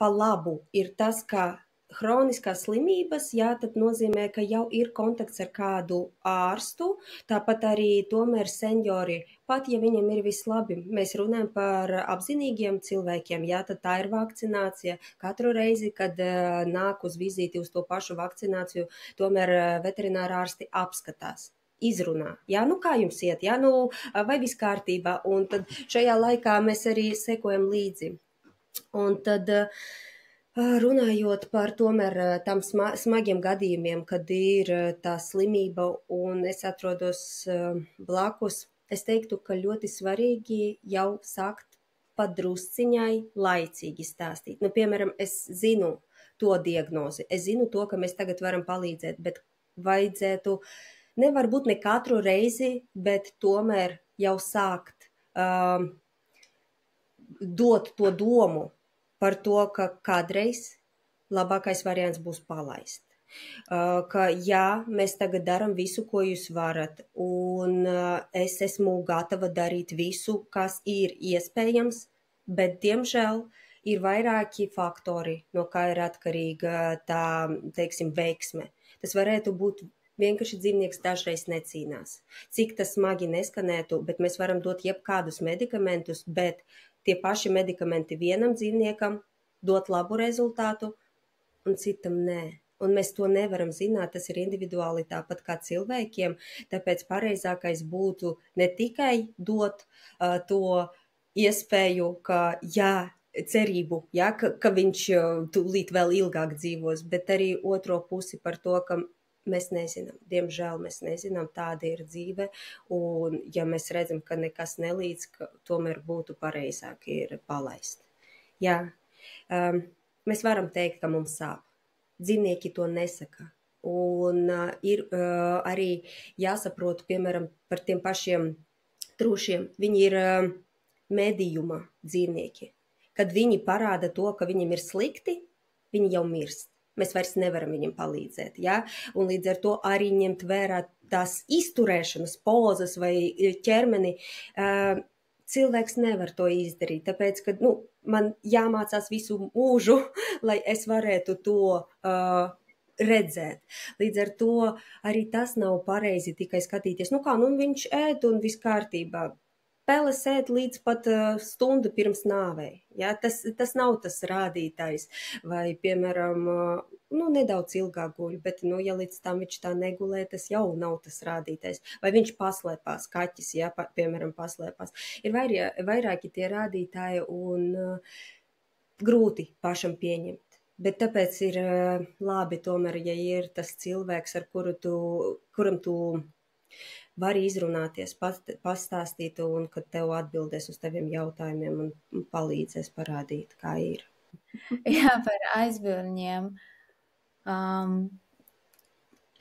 pa labu ir tas, ka hroniskās slimības, tad nozīmē, ka jau ir kontakts ar kādu ārstu, tāpat arī tomēr seniori, pat ja viņam ir viss labi, mēs runājam par apzinīgiem cilvēkiem, tad tā ir vakcinācija. Katru reizi, kad nāk uz vizīti uz to pašu vakcināciju, tomēr veterinārā ārsti apskatās. Izrunā, kā jums iet, vai viss kārtībā, un tad šajā laikā mēs arī sekojam līdzi. Un tad runājot par tomēr tam smagiem gadījumiem, kad ir tā slimība un es atrodos blakus, es teiktu, ka ļoti svarīgi jau sākt padrusciņai laicīgi stāstīt. Piemēram, es zinu to diagnozi, es zinu to, ka mēs tagad varam palīdzēt, bet vajadzētu nevar būt ne katru reizi, bet tomēr jau sākt dot to domu par to, ka kādreiz labākais variants būs palaist. Ka jā, mēs tagad darām visu, ko jūs varat, un es esmu gatava darīt visu, kas ir iespējams, bet, diemžēl, ir vairāki faktori, no kā ir atkarīga tā, teiksim, veiksme. Tas varētu būt vienkārši dzīvnieks dažreiz necīnās. Cik tas smagi neskanētu, bet mēs varam dot jebkādus medikamentus, bet tie paši medikamenti vienam dzīvniekam dot labu rezultātu un citam nē. Un mēs to nevaram zināt, tas ir individuāli tāpat kā cilvēkiem, tāpēc pareizākais būtu ne tikai dot to iespēju, ka jā, cerību, ja, ka viņš tūlīt vēl ilgāk dzīvos, bet arī otro pusi par to, ka mēs nezinām. Diemžēl mēs nezinām, tāda ir dzīve, un ja mēs redzam, ka nekas nelīdz, ka tomēr būtu pareizāk ir palaist. Jā, mēs varam teikt, ka mums sāp. Dzīvnieki to nesaka. Un ir arī jāsaprot, piemēram, par tiem pašiem trūšiem. Viņi ir medījuma dzīvnieki. Kad viņi parāda to, ka viņiem ir slikti, viņi jau mirst. Mēs vairs nevaram viņam palīdzēt. Ja? Un līdz ar to arī ņemt vērā tās izturēšanas pozas vai ķermeni. Cilvēks nevar to izdarīt, tāpēc, ka man jāmācās visu mūžu, lai es varētu to redzēt. Līdz ar to arī tas nav pareizi tikai skatīties. Viņš ēd un viss kārtībā. Peles ēd līdz pat stundu pirms nāvei. Ja? Tas nav tas rādītājs. Vai, piemēram, nedaudz ilgāk guļ, bet, ja līdz tam viņš tā negulē, tas jau nav tas rādītājs. Vai viņš paslēpās, kaķis, ja, piemēram, paslēpās. Ir vairāki tie rādītāji un grūti pašam pieņemt. Bet tāpēc ir labi tomēr, ja ir tas cilvēks, ar kuram tu vari izrunāties, pastāstīt, un kad tev atbildēs uz taviem jautājumiem un palīdzēs parādīt, kā ir. Jā, par aizbildņiem.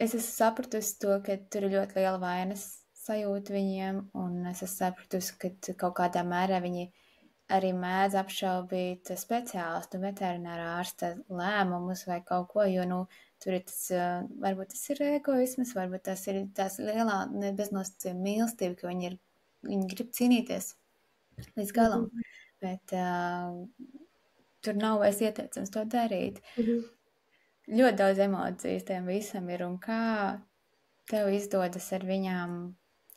Es esmu sapratusi to, ka tur ir ļoti liela vainas sajūta viņiem, un es esmu sapratusi, ka kaut kādā mērā viņi arī mēdz apšaubīt speciālistu, veterinārā ārsta lēmumus vai kaut ko, jo, tur ir tas, varbūt tas ir egoisms, varbūt tas ir tās lielā beznosacījuma mīlestība, ka viņi grib cīnīties līdz galam, bet tur nav vairs ieteicams to darīt. Ļoti daudz emocijas tiem visam ir, un kā tev izdodas ar viņām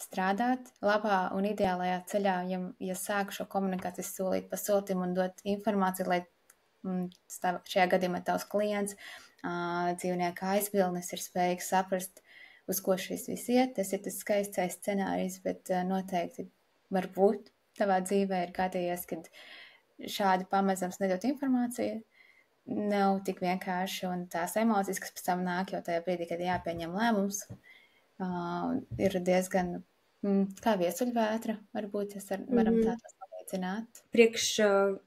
strādāt labā un ideālajā ceļā, ja sāk šo komunikāciju solīt pa soltim un dot informāciju, lai šajā gadījumā tavs klients, dzīvnieka aizbildnis ir spējīgs saprast, uz ko šis viss iet. Tas ir tas skaistais scenārijs, bet noteikti varbūt tavā dzīvē ir gadījies, kad šādi pamazams nedot informāciju, nav tik vienkārši, un tās emocijas, kas pēc tam nāk jau tajā brīdī, kad jāpieņem lēmums, ir diezgan kā viesuļvētra, varbūt varam tā tos salīdzināt.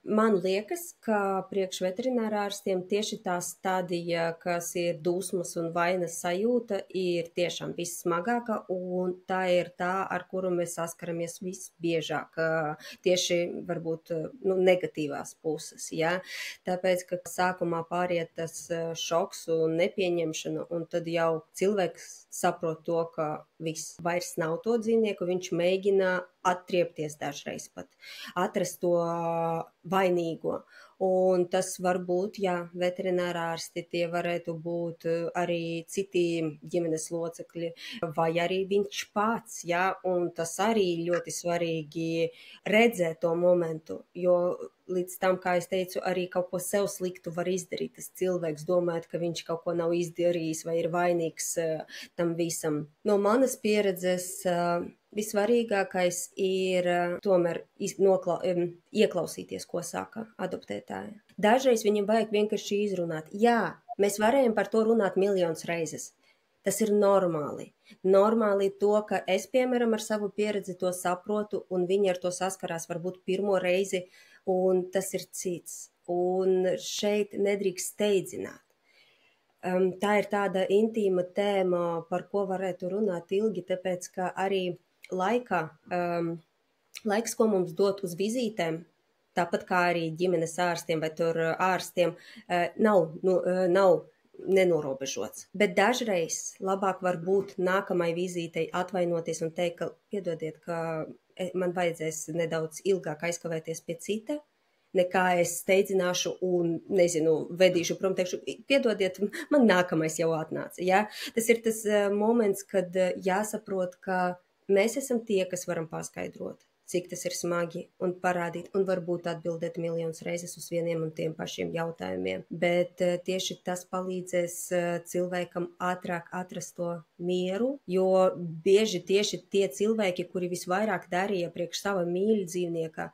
Man liekas, ka priekš veterinārārstiem tieši tā stadija, kas ir dusmas un vainas sajūta, ir tiešām vissmagākā, un tā ir tā, ar kuru mēs saskaramies visbiežāk, tieši varbūt negatīvās puses. Ja? Tāpēc, ka sākumā pāriet tas šoks un nepieņemšana, un tad jau cilvēks saprot to, ka viss vairs nav to dzīvnieku, viņš mēģina attriepties dažreiz pat, atrast to vainīgo. Un tas var būt, veterinārārsti, tie varētu būt arī citi ģimenes locekļi, vai arī viņš pats, un tas arī ļoti svarīgi redzēt to momentu, jo līdz tam, kā es teicu, arī kaut ko sev sliktu var izdarīt. Tas cilvēks domājot, ka viņš kaut ko nav izdarījis vai ir vainīgs tam visam. No manas pieredzes vissvarīgākais ir tomēr ieklausīties, ko saka adoptētāji. Dažreiz viņam vajag vienkārši izrunāt. Jā, mēs varējām par to runāt miljonus reizes. Tas ir normāli. Normāli to, ka es, piemēram, ar savu pieredzi to saprotu, un viņi ar to saskarās varbūt pirmo reizi, un tas ir cits. Un šeit nedrīkst steidzināt. Tā ir tāda intīma tēma, par ko varētu runāt ilgi, tāpēc, ka arī laiks, ko mums dot uz vizītēm, tāpat kā arī ģimenes ārstiem vai tur ārstiem, nav nenorobežots. Bet dažreiz labāk var būt nākamai vizītei atvainoties un teikt, ka piedodiet, ka man vajadzēs nedaudz ilgāk aizkavēties pie cita, nekā es steidzināšu un, nezinu, vedīšu prom, teikšu, piedodiet, man nākamais jau atnāca. Ja? Tas ir tas moments, kad jāsaprot, ka mēs esam tie, kas varam paskaidrot, cik tas ir smagi un parādīt, un varbūt atbildēt miljonus reizes uz vieniem un tiem pašiem jautājumiem. Bet tieši tas palīdzēs cilvēkam ātrāk atrast to mieru, jo bieži tieši tie cilvēki, kuri visvairāk darīja priekš sava mīļa dzīvnieka,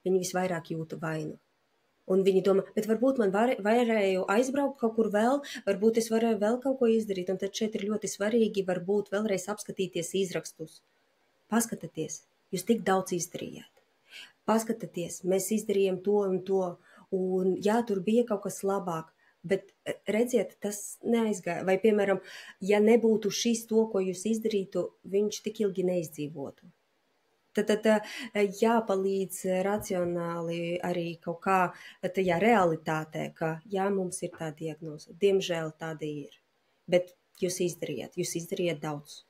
viņi visvairāk jūta vainu. Un viņi domā, bet varbūt man varēju aizbraukt kaut kur vēl, varbūt es varēju vēl kaut ko izdarīt, un tad šeit ir ļoti svarīgi varbūt vēlreiz apskatīties izrakstus. Paskatieties, jūs tik daudz izdarījāt. Paskatieties, mēs izdarījām to, un jā, tur bija kaut kas labāk, bet redziet, tas neaizgāja. Vai, piemēram, ja nebūtu šis to, ko jūs izdarītu, viņš tik ilgi neizdzīvotu. Tad jāpalīdz racionāli arī kaut kā tajā realitātē, ka jā, mums ir tā diagnoze. Diemžēl tāda ir. Bet jūs izdarījāt daudz.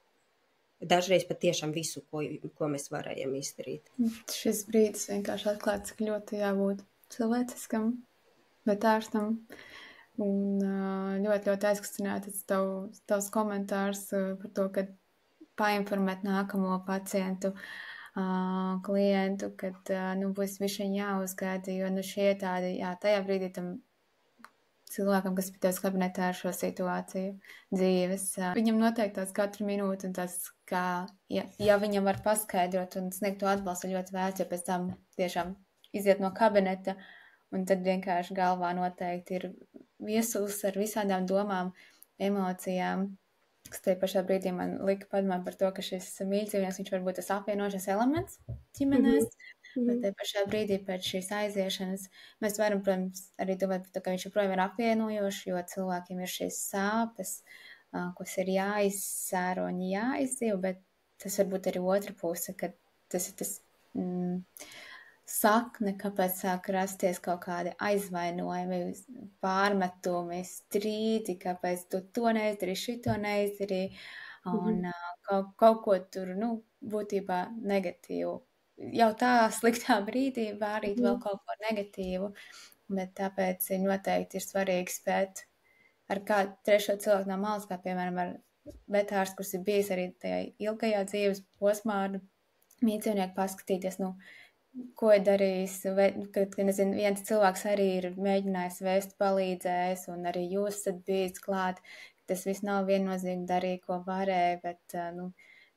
Dažreiz pat tiešām visu, ko mēs varējām izdarīt. Šis brīdis vienkārši atklāt, cik ļoti jābūt cilvēciskam, bet ārstam. Un ļoti, ļoti aizkustināts tavs komentārs par to, ka painformēt nākamo pacientu, klientu, kad būs višķiņ jāuzgaida, jo šie tādi, jā, tajā brīdī tam cilvēkam, kas pie tevis kabinetā ar šo situāciju dzīves, viņam noteikti tās katru minūti un tas, kā, ja viņam var paskaidrot un sniegt to atbalstu ļoti vērts, jo pēc tam tiešām iziet no kabineta un tad vienkārši galvā noteikti ir viesuls ar visādām domām, emocijām, kas te pašā brīdī man lika padomāt par to, ka šis mīļdzīvnieks, viņš var būt tas apvienošais elements ģimenēs, bet te pašā brīdī pēc šīs aiziešanas mēs varam, protams, arī domāt par to, ka viņš joprojām ir apvienojošs, jo cilvēkiem ir šīs sāpes, kas ir jāizsēro un jāizdzīvo, bet tas varbūt arī otra puse, ka tas ir tas sakne, kāpēc sāk rasties kaut kādi aizvainojumi, pārmetumi, strīdi, kāpēc tu to neizdarīji, šito neizdarīji, un kaut ko tur, būtībā negatīvu. Jau tā sliktā brīdī vārīt vēl kaut ko negatīvu, bet tāpēc noteikti ir svarīgi spēt ar kādu trešo cilvēku no malas, kā piemēram ar vetārstu, kurš ir bijis arī tajā ilgajā dzīves posmā ar mīļdzīvnieku paskatīties, ko ir darījis, kad, nezinu, viens cilvēks arī ir mēģinājis vēst, palīdzējis, un arī jūs esat bijis klāt, tas viss nav viennozīmīgi darīja, ko varēja, bet,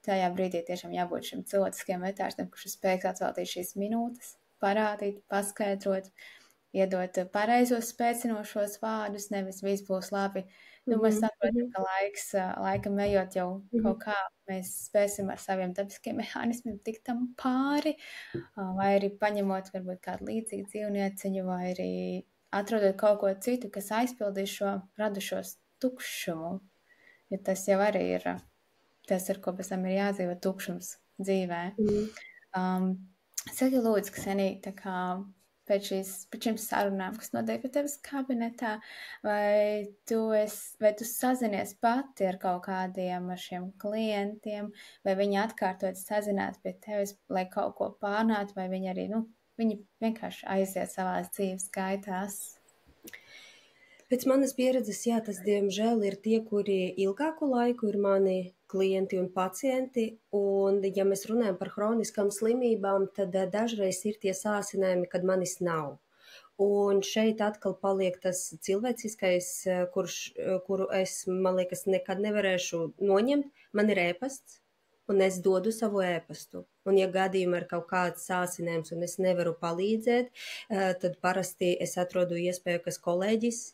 tajā brīdī tiešām jābūt šim cilvēciskiem vetārstam, kurš ir spējīgs atveltīt šīs minūtes, parādīt, paskaidrot, iedot pareizos spēcinošos vārdus, nevis viss būs labi. Mēs saprotam, ka laikam ejot jau kaut kā mēs spēsim ar saviem dabiskiem mehānismiem tikt tam pāri, vai arī paņemot varbūt kādu līdzīgu dzīvnieciņu, vai arī atrodot kaut ko citu, kas aizpildīs šo radušos tukšumu. Jo tas jau arī ir tas, ar ko pēc tam ir jādzīvo tukšums dzīvē. Saki lūdzu, Ksenija, tā kā pēc šīm sarunām, kas notiek pie tevis kabinetā, vai tu sazinies pati ar kaut kādiem šiem klientiem, vai viņi atkārtot sazināt pie tevis, lai kaut ko pārnātu, vai viņi arī, viņi vienkārši aiziet savās dzīves gaitās? Pēc manas pieredzes, jā, tas diemžēl ir tie, kuri ilgāku laiku ir mani klienti un pacienti, un ja mēs runājam par hroniskām slimībām, tad dažreiz ir tie sāsinājumi, kad manis nav. Un šeit atkal paliek tas cilvēciskais, kuru es, man liekas, nekad nevarēšu noņemt. Man ir ēpasts, un es dodu savu ēpastu. Un ja gadījumā ir kaut kāds sāsinājums un es nevaru palīdzēt, tad parasti es atrodu iespēju, kas kolēģis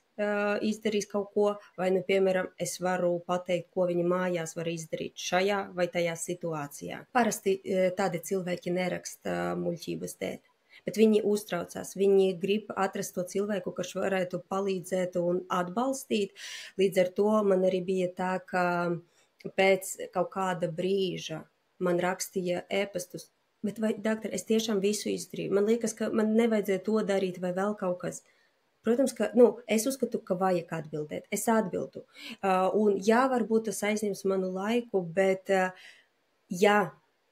izdarīs kaut ko, vai, piemēram, es varu pateikt, ko viņi mājās var izdarīt šajā vai tajā situācijā. Parasti tādi cilvēki neraksta muļķības dēļ, bet viņi uztraucās, viņi grib atrast to cilvēku, kurš varētu palīdzēt un atbalstīt. Līdz ar to man arī bija tā, ka pēc kaut kāda brīža man rakstīja ēpastus, bet vai, doktor, es tiešām visu izdarīju. Man liekas, ka man nevajadzēja to darīt vai vēl kaut kas. protams, ka, es uzskatu, ka vajag atbildēt. Es atbildu. Un jā, varbūt tas aizņems manu laiku, bet jā,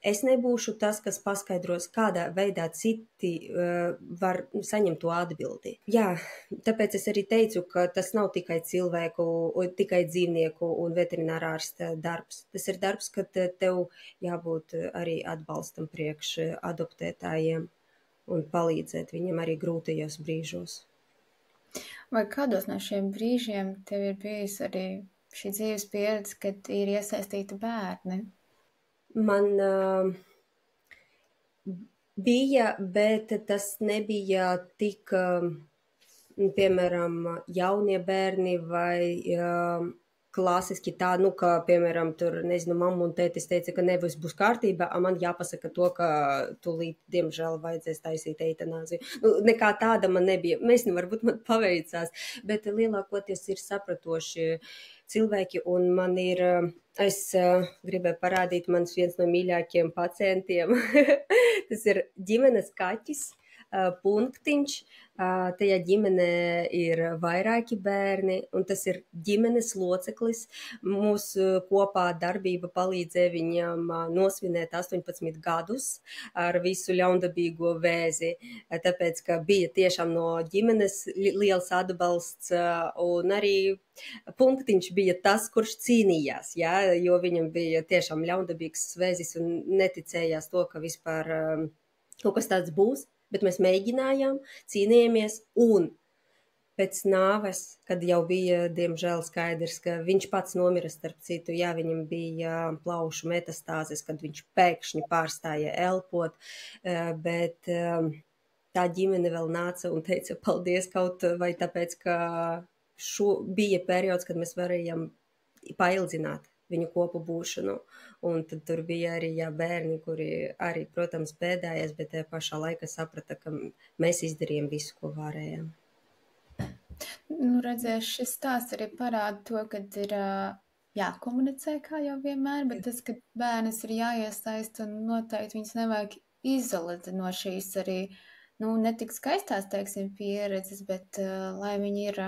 es nebūšu tas, kas paskaidros, kādā veidā citi var saņemt to atbildi. Jā, tāpēc es arī teicu, ka tas nav tikai cilvēku, tikai dzīvnieku un veterinārārsta darbs. Tas ir darbs, kad tev jābūt arī atbalstam priekš adoptētājiem un palīdzēt viņam arī grūtajos brīžos. Vai kādos no šiem brīžiem tev ir bijis arī šī dzīves pieredze, kad ir iesaistīti bērni? Man bija, bet tas nebija tik, piemēram, jaunie bērni vai klasiski tā, ka, piemēram, tur, nezinu, mamma un tētis teica, ka nevis būs kārtībā, man jāpasaka to, ka tūlīt, diemžēl, vajadzēs taisīt eitanāziju. Nekā tāda man nebija. Varbūt man paveicās, bet lielākoties ir sapratoši cilvēki, un man ir, es gribēju parādīt mans viens no mīļākajiem pacientiem. Tas ir ģimenes kaķis, Punktiņš. Tajā ģimenē ir vairāki bērni, un tas ir ģimenes loceklis. Mūsu kopā darbība palīdzēja viņam nosvinēt 18 gadus ar visu ļaundabīgo vēzi, tāpēc, ka bija tiešām no ģimenes liels atbalsts, un arī Punktiņš bija tas, kurš cīnījās, jo viņam bija tiešām ļaundabīgs vēzis un neticējās to, ka vispār kaut kas tāds būs. Bet mēs mēģinājām, cīnījāmies, un pēc nāves, kad jau bija, diemžēl, skaidrs, ka viņš pats nomira, starp citu, viņam bija plaušu metastāzes, kad viņš pēkšņi pārstāja elpot, bet tā ģimene vēl nāca un teica paldies kaut vai tāpēc, ka bija periods, kad mēs varējām paildzināt viņu kopu būšanu, un tad tur bija arī bērni, kuri arī, protams, bēdājas, bet tajā pašā laikā saprata, ka mēs izdarījām visu, ko varējām. Redzēs, šis stāsts arī parāda to, kad ir jākomunicē, kā jau vienmēr, bet tas, ka bērnis ir jāiesaist un noteikti viņus nevajag izolēt no šīs arī, netik skaistās, teiksim, pieredzes, bet lai viņi ir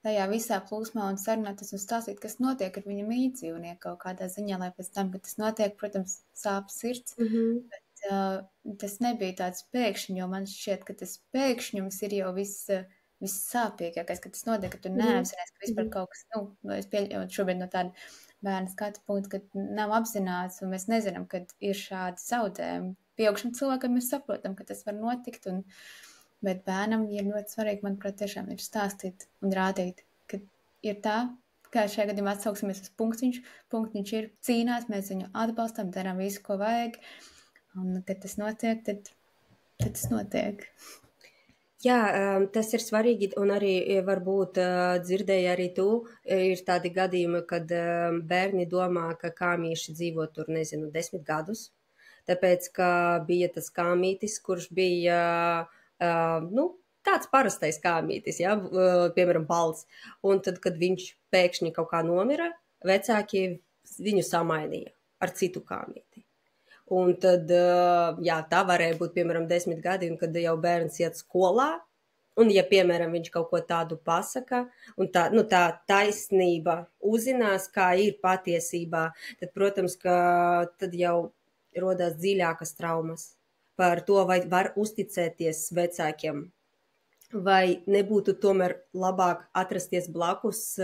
tajā visā plūsmā un sarunātas un stāstīt, kas notiek ar viņa mītdzīvnieku kaut kādā ziņā, lai pēc tam, kad tas notiek, protams, sāp sirds, bet tas nebija tāds pēkšņi, jo man šķiet, ka tas pēkšņums ir jau vissāpīgākais, ka tas notiek, ka tu neapzinājies, ka vispār kaut kas, es pieļauju šobrīd no tāda bērna skatu punkta, ka nav apzināts, un mēs nezinām, kad ir šādi zaudējumi. Pieaugšana cilvēkam mēs saprotam, ka tas var notikt, bet bērnam ir ļoti svarīgi, manuprāt, tiešām ir stāstīt un rādīt, ka ir tā, kā šajā gadījumā atsauksimies uz Punktiņš. Punktiņš ir cīnās, mēs viņu atbalstam, darām visu, ko vajag, un kad tas notiek, tad tas notiek. Jā, tas ir svarīgi, un arī varbūt dzirdēja arī tu, ir tādi gadījumi, kad bērni domā, ka kāmīši dzīvo tur, 10 gadus, tāpēc, ka bija tas kāmītis, kurš bija tāds parastais kāmītis, piemēram, balts. Un tad, kad viņš pēkšņi kaut kā nomira, vecāki viņu samainīja ar citu kāmīti. Un tad, tā varēja būt, piemēram, 10 gadi, un kad jau bērns iet skolā, un ja, piemēram, viņš kaut ko tādu pasaka, un tā taisnība uzzinās, kā ir patiesībā, tad, protams, ka tad jau rodās dziļākas traumas. Par to, vai var uzticēties vecākiem, vai nebūtu tomēr labāk atrasties blakus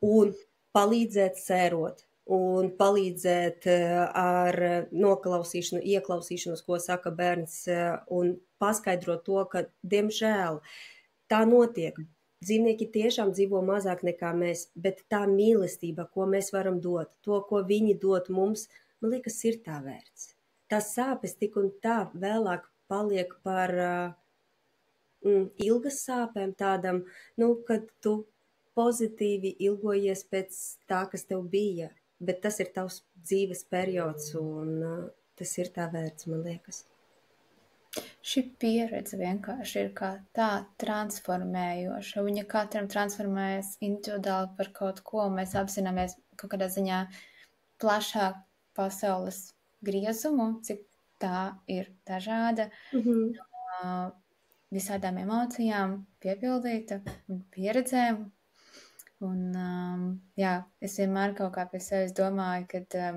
un palīdzēt sērot, un palīdzēt ar noklausīšanu, ieklausīšanos, ko saka bērns, un paskaidrot to, ka, diemžēl, tā notiek. Dzīvnieki tiešām dzīvo mazāk nekā mēs, bet tā mīlestība, ko mēs varam dot, to, ko viņi dod mums, man liekas, ir tā vērts. Tās sāpes tik un tā vēlāk paliek par ilgas sāpēm tādam, kad tu pozitīvi ilgojies pēc tā, kas tev bija, bet tas ir tavs dzīves periods, un tas ir tā vērts, man liekas. Šī pieredze vienkārši ir kā tā transformējoša. Viņa katram transformējas individuāli par kaut ko, un mēs apzināmies kaut kādā ziņā plašāk pasaules griezumu, cik tā ir dažāda. visādām emocijām piepildīta un pieredzēm. Un, jā, es vienmēr kaut kā pie sevis domāju, ka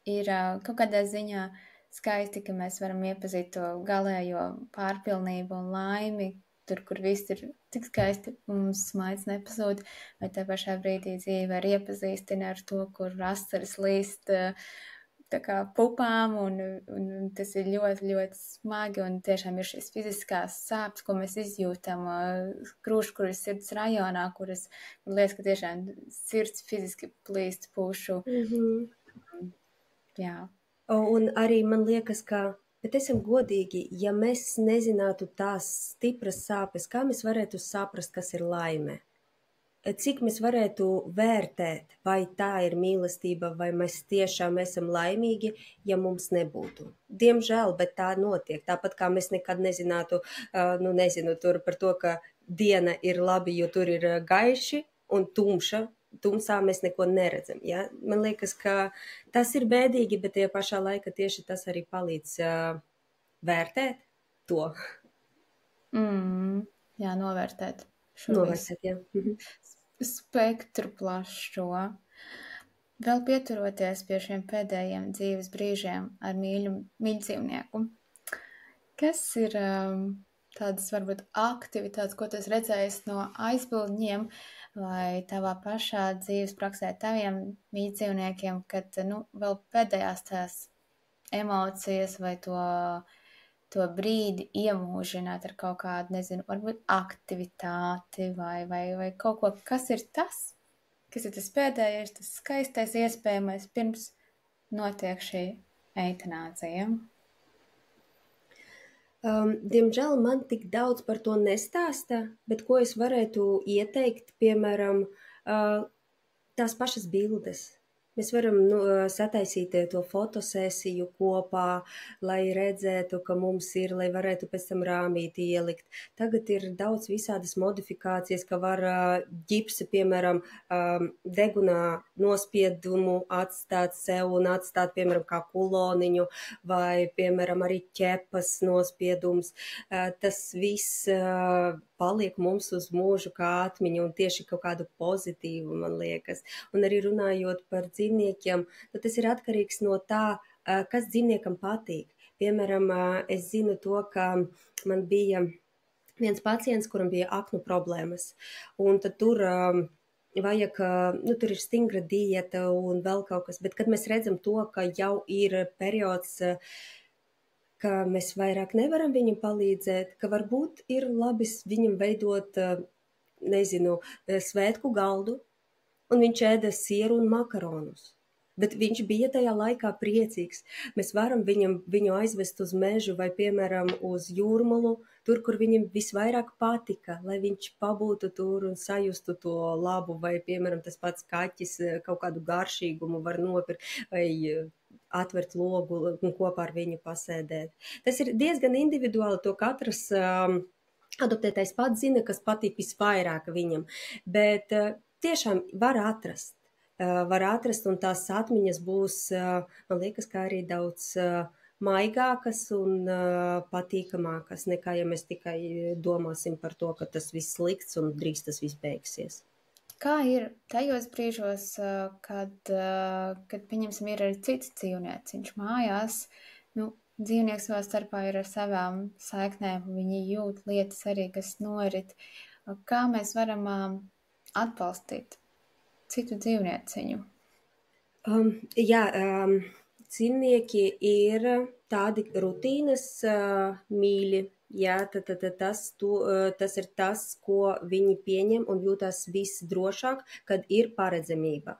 ir kaut kādā ziņā skaisti, ka mēs varam iepazīt to galējo pārpilnību un laimi, tur, kur viss ir tik skaisti un mums smaids nepazūd, vai tā pašā brīdī dzīve ar iepazīstina ar to, kur asaras līst tā kā pupām, un tas ir ļoti, ļoti smagi, un tiešām ir šīs fiziskās sāpes, ko mēs izjūtam Krūškuras sirds rajonā, kur liekas, ka tiešām sirds fiziski plīst pušu. Jā. Un arī man liekas, ka, bet esam godīgi, ja mēs nezinātu tās stipras sāpes, kā mēs varētu saprast, kas ir laime? Cik mēs varētu vērtēt, vai tā ir mīlestība, vai mēs tiešām esam laimīgi, ja mums nebūtu. Diemžēl, bet tā notiek. Tāpat kā mēs nekad nezinātu, nezinu, tur par to, ka diena ir labi, jo tur ir gaiši un tumsā mēs neko neredzam. Ja? Man liekas, ka tas ir bēdīgi, bet tie pašā laikā tieši tas arī palīdz vērtēt to. Jā, novērtēt šo Novērtēt, jā. Spektru plašo. Vēl pieturoties pie šiem pēdējiem dzīves brīžiem ar mīļu dzīvnieku. Kas ir tādas varbūt aktivitātes, ko tu esi redzējis no aizbildņiem vai tavā pašā dzīves praksē taviem mīļdzīvniekiem, kad vēl pēdējās tās emocijas vai to brīdi iemūžināt ar kaut kādu, nezinu, varbūt aktivitāti vai kaut ko, kas ir tas pēdējais, tas skaistais iespējamais pirms notiek šī eitanāzija? Diemžēl man tik daudz par to nestāsta, bet ko es varētu ieteikt, piemēram, tās pašas bildes. Mēs varam sataisīt to fotosesiju kopā, lai redzētu, ka mums ir, lai varētu pēc tam rāmīti ielikt. Tagad ir daudz visādas modifikācijas, ka var ģipsi, piemēram, degunā nospiedumu atstāt sev un atstāt, piemēram, kā kuloniņu vai, piemēram, arī ķepas nospiedums. Tas viss paliek mums uz mūžu kā atmiņa un tieši kaut kādu pozitīvu, man liekas. Un arī runājot par dzīvniekiem, tas ir atkarīgs no tā, kas dzīvniekam patīk. Piemēram, es zinu to, ka man bija viens pacients, kuram bija aknu problēmas, un tad tur vajag, tur ir stingra dieta un vēl kaut kas, bet kad mēs redzam to, ka jau ir periods, ka mēs vairāk nevaram viņam palīdzēt, ka varbūt ir labi viņam veidot, nezinu, svētku galdu, un viņš ēda sieru un makaronus. Bet viņš bija tajā laikā priecīgs. Mēs varam viņu aizvest uz mežu vai, piemēram, uz jūrmalu, tur, kur viņam visvairāk patika, lai viņš pabūtu tur un sajustu to labu, vai, piemēram, tas pats kaķis kaut kādu garšīgumu var nopirkt, vai atvert logu un kopā ar viņu pasēdēt. Tas ir diezgan individuāli, to katrs adoptētais pats zina, kas patīk visvairāk viņam, bet tiešām var atrast, un tās atmiņas būs, man liekas, kā arī daudz maigākas un patīkamākas, nekā ja mēs tikai domāsim par to, ka tas viss slikts un drīz tas viss beigsies. Kā ir tajos brīžos, kad pieņemsim, ir arī cits dzīvnieciņš mājās, dzīvnieks savā starpā ir ar savām saiknēm, viņi jūt lietas arī, kas norit. Kā mēs varam atbalstīt citu dzīvnieciņu? Dzīvnieki ir tādi rutīnas mīļi. Jā, tas ir tas, ko viņi pieņem un jūtas visdrošāk, kad ir paredzamība.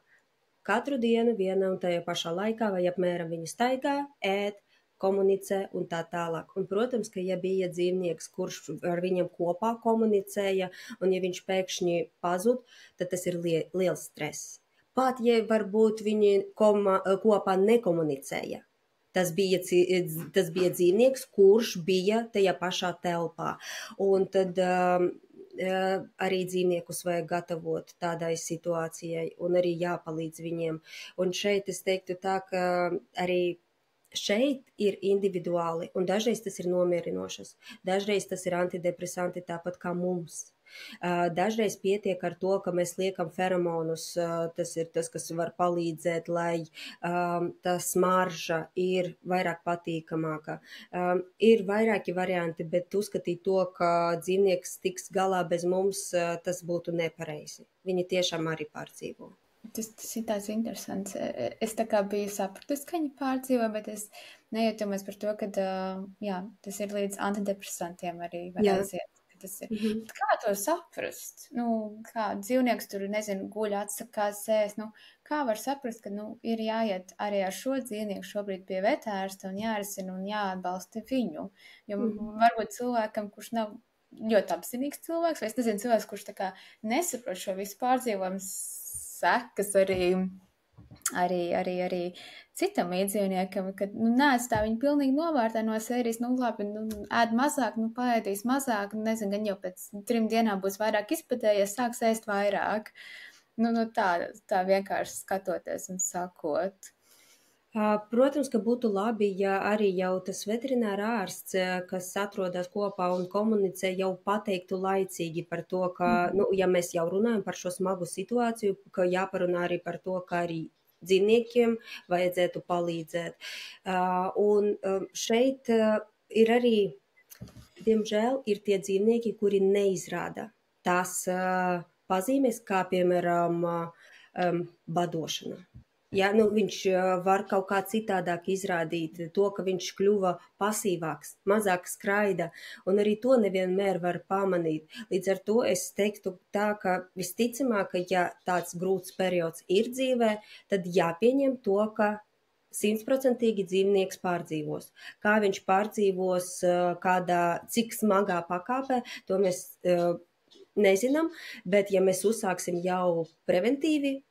Katru dienu vienā un tajā pašā laikā vai apmēram viņi staigā, ēd, komunicē un tā tālāk. Un, protams, ka ja bija dzīvnieks, kurš ar viņam kopā komunicēja, un ja viņš pēkšņi pazud, tad tas ir liels stress. Pat, ja varbūt viņi kopā nekomunicēja. Tas bija dzīvnieks, kurš bija tajā pašā telpā. Un tad arī dzīvniekus vajag gatavot tādai situācijai un arī jāpalīdz viņiem. Un šeit es teiktu tā, ka arī šeit ir individuāli, un dažreiz tas ir nomierinošas, dažreiz tas ir antidepresanti tāpat kā mums. Dažreiz pietiek ar to, ka mēs liekam feromonus, tas ir tas, kas var palīdzēt, lai tā smarža ir vairāk patīkamāka. Ir vairāki varianti, bet uzskatīt to, ka dzīvnieks tiks galā bez mums, tas būtu nepareizi. Viņi tiešām arī pārdzīvo. Tas ir tāds interesants. Es tā kā biju sapratusi, ka viņi pārdzīvo, bet es nejūtos par to, ka jā, tas ir līdz antidepresantiem arī var aiziet. Tas ir. Bet kā to saprast? Kā dzīvnieks tur, nezinu, guļ, atsakās ēst. Kā var saprast, ka ir jāiet arī ar šo dzīvnieku šobrīd pie vetārsta un jārisina un jāatbalsta viņu? Jo varbūt cilvēkam, kurš nav ļoti apzinīgs cilvēks, vai es nezinu, cilvēks, kurš tā kā nesaprot šo visu pārdzīvojumu sekas arī citam līdzdzīvniekam, kad neatstāj viņu pilnīgi novārtā no sērijas, labi, ēd mazāk, paēdīs mazāk, nezinu, gan jau pēc 3 dienām būs vairāk izpadējies, sāks ēst vairāk. Tā vienkārši skatoties un sakot. Protams, ka būtu labi, ja arī jau tas veterinārā ārsts, kas atrodas kopā un komunicē, jau pateiktu laicīgi par to, ka, ja mēs jau runājam par šo smagu situāciju, ka jāparunā arī par to, ka arī dzīvniekiem vajadzētu palīdzēt. Un šeit ir arī, diemžēl, ir tie dzīvnieki, kuri neizrāda tās pazīmes, kā piemēram badošana. Ja, viņš var kaut kā citādāk izrādīt to, ka viņš kļuva pasīvāks, mazāk skraida, un arī to nevienmēr var pamanīt. Līdz ar to es teiktu tā, ka visticamāk, ja tāds grūts periods ir dzīvē, tad jāpieņem to, ka 100% dzīvnieks pārdzīvos. Kā viņš pārdzīvos, cik smagā pakāpē, to mēs nezinām, bet ja mēs uzsāksim jau preventīvi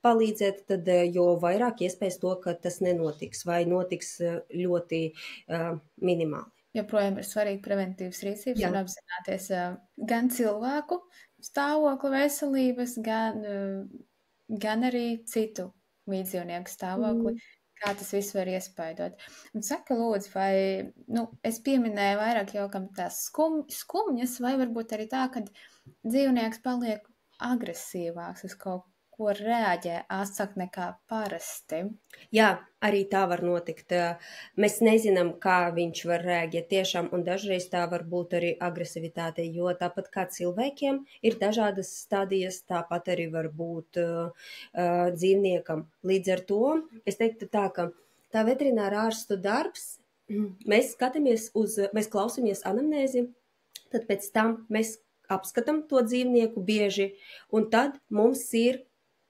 palīdzēt, tad jo vairāk iespējas to, ka tas nenotiks vai notiks ļoti minimāli. Joprojām ir svarīgi preventīvas rīcības un apzināties gan cilvēku stāvokli veselības, gan arī citu līdzdzīvnieku stāvokli, kā tas viss var iespaidot. Un saka, lūdzu, vai, es pieminēju vairāk jau, kam tās skumjas, vai varbūt arī tā, ka dzīvnieks paliek agresīvāks uz kaut ko reaģē asāk nekā parasti. Jā, arī tā var notikt. Mēs nezinām, kā viņš var reaģēt tiešām, un dažreiz tā var būt arī agresivitāte, jo tāpat kā cilvēkiem ir dažādas stadijas, tāpat arī var būt dzīvniekam. Līdz ar to es teiktu tā, ka tā veterinārā ārstu darbs, mēs klausamies anamnēzi, tad pēc tam mēs apskatām to dzīvnieku bieži, un tad mums ir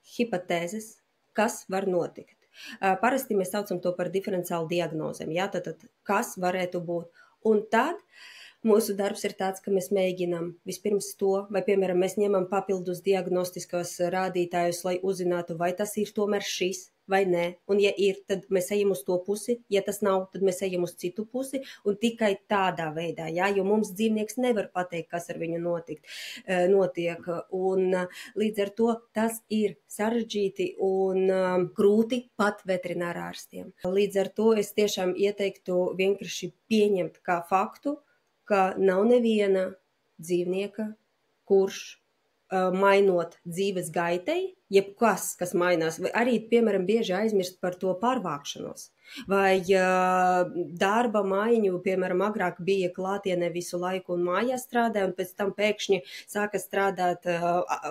hipotēzes, kas var notikt. Parasti mēs saucam to par diferenciālu diagnozēm, tad kas varētu būt. Un tad mūsu darbs ir tāds, ka mēs mēģinām vispirms to, vai, piemēram, mēs ņemam papildus diagnostiskos rādītājus, lai uzzinātu, vai tas ir tomēr šis vai nē. Un ja ir, tad mēs ejam uz to pusi, ja tas nav, tad mēs ejam uz citu pusi, un tikai tādā veidā, jo mums dzīvnieks nevar pateikt, kas ar viņu notiek. Un līdz ar to tas ir sarežģīti un grūti pat veterinārārstiem. Līdz ar to es tiešām ieteiktu vienkārši pieņemt kā faktu, ka nav neviena dzīvnieka, kurš mainot dzīves gaitai, jebkas, kas mainās, vai arī, piemēram, bieži aizmirst par to pārvākšanos. Vai darba maiņu, piemēram, agrāk bija klātienē visu laiku un mājās strādāja, un pēc tam pēkšņi sāka strādāt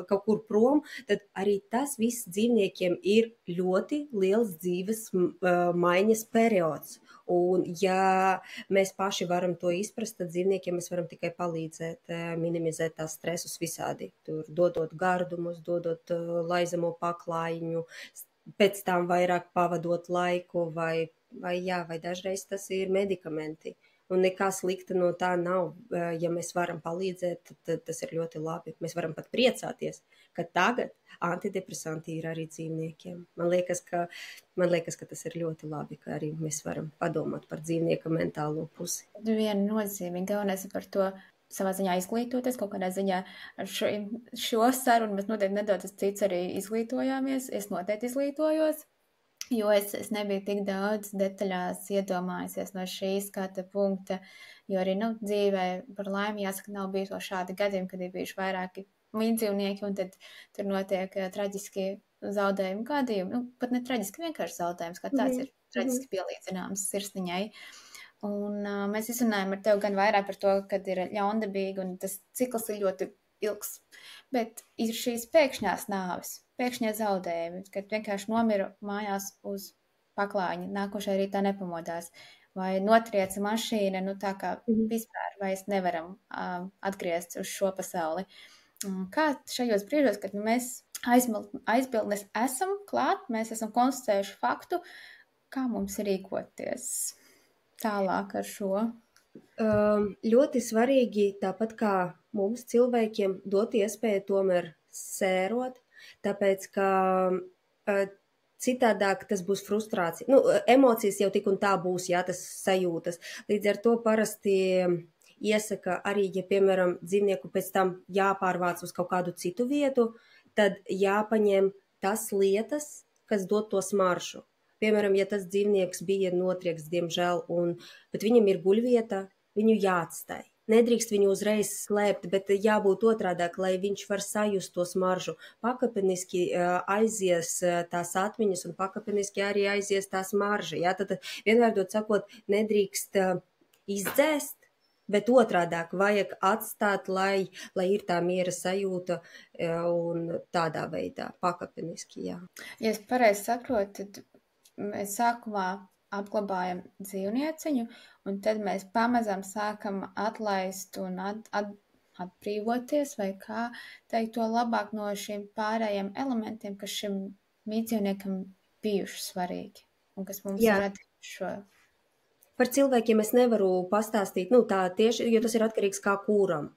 kaut kur prom, tad arī tas viss dzīvniekiem ir ļoti liels dzīves maiņas periods. Un ja mēs paši varam to izprast, tad dzīvniekiem mēs varam tikai palīdzēt, minimizēt tās stresus visādi. Tur dodot gardumus, dodot laizamo paklājiņu, pēc tam vairāk pavadot laiku vai dažreiz tas ir medikamenti. Un nekā slikta no tā nav. Ja mēs varam palīdzēt, tad tas ir ļoti labi. Mēs varam pat priecāties, ka tagad antidepresanti ir arī dzīvniekiem. Man liekas, ka tas ir ļoti labi, ka arī mēs varam padomāt par dzīvnieka mentālo pusi. Viennozīmīgi, galvenais ir par to savā ziņā izglītoties, kaut kādā ziņā ar šo sarunu mēs noteikti nedaudz cits arī izglītojāmies. Es noteikti izglītojos. jo es nebiju tik daudz detaļās iedomājusies no šī skata punkta, jo arī, dzīvē par laimi jāsaka, nav bijis vēl šādi gadījumi, kad ir bijuši vairāki līdzdzīvnieki, un tad tur notiek traģiski zaudējumu gadījumi. Pat ne traģiski, vienkārši zaudējums, kā tāds ir traģiski pielīdzināms sirsniņai. Un mēs izrunājam ar tevi gan vairāk par to, kad ir ļaundabīgi, un tas cikls ir ļoti ilgs. Bet ir šīs pēkšņās nāves, pēkšņie zaudējumi, kad vienkārši nomiru mājās uz paklājiņa, nākošajā rītā nepamodās, vai notrieca mašīna, tā kā vispār vairs nevaram atgriezt uz šo pasauli. Kā šajos brīžos, kad mēs aizbildnes esam klāt, mēs esam konstatējuši faktu, kā mums rīkoties tālāk ar šo? Ļoti svarīgi, tāpat kā mums cilvēkiem, dot iespēju tomēr sērot, tāpēc, ka citādāk tas būs frustrācija. Emocijas jau tik un tā būs, jā, tas sajūtas. Līdz ar to parasti iesaka arī, ja, piemēram, dzīvnieku pēc tam jāpārvāc uz kaut kādu citu vietu, tad jāpaņem tas lietas, kas dod to smaršu. Piemēram, ja tas dzīvnieks bija notriekts, diemžēl, bet viņam ir guļvieta, viņu jāatstāj. Nedrīkst viņu uzreiz slēpt, bet jābūt otrādāk, lai viņš var sajust to smaržu. Pakāpeniski aizies tās atmiņas un pakāpeniski arī aizies tā smarža. Jā? Tad vienvārdot sakot, nedrīkst izdzēst, bet otrādāk vajag atstāt, lai ir tā miera sajūta un tādā veidā pakāpeniski. Jā. Ja es pareizi saprotu, tad mēs sākumā apglabājam dzīvnieciņu, un tad mēs pamazām sākam atlaist un atbrīvoties, vai kā teikt to labāk no šiem pārējiem elementiem, kas šim mītdzīvniekam bijuši svarīgi, un kas mums ir radījuši šo. Par cilvēkiem es nevaru pastāstīt, tā tieši, jo tas ir atkarīgs kā kuram.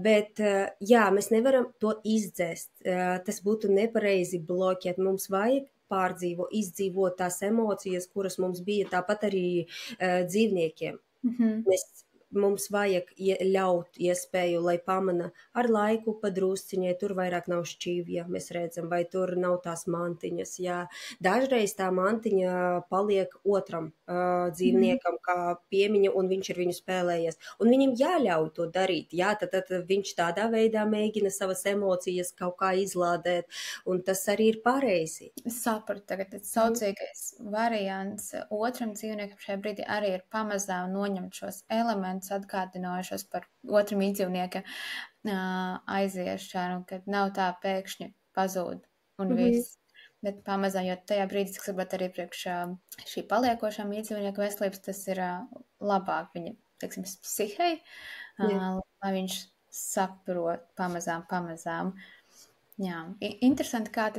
Bet, jā, mēs nevaram to izdzēst. Tas būtu nepareizi bloķēt. Mums vajag izdzīvot tās emocijas, kuras mums bija, tāpat arī dzīvniekiem. Mums vajag ļaut iespēju, lai pamana ar laiku padrusciņai, tur vairāk nav šķīvja, mēs redzam, vai tur nav tās mantiņas. Jā. Dažreiz tā mantiņa paliek otram dzīvniekam kā piemiņa, un viņš ar viņu spēlējies. Un viņam jāļauj to darīt, jā, tad viņš tādā veidā mēģina savas emocijas kaut kā izlādēt, un tas arī ir pareizi. Es sapratu tagad, tas saucīgais variants otram dzīvniekam šajā brīdī arī ir pamazām noņemt šos elementus, atgādinošos par otru mītdzīvnieka aiziešanu, kad nav tā pēkšņi pazūd un viss. Bet pamazām, jo tajā brīdī, cik saprot arī priekš šī paliekošā mītdzīvnieka veselības, tas ir labāk viņa, teiksim, psihei, lai viņš saprot pamazām. Jā, interesanti, kā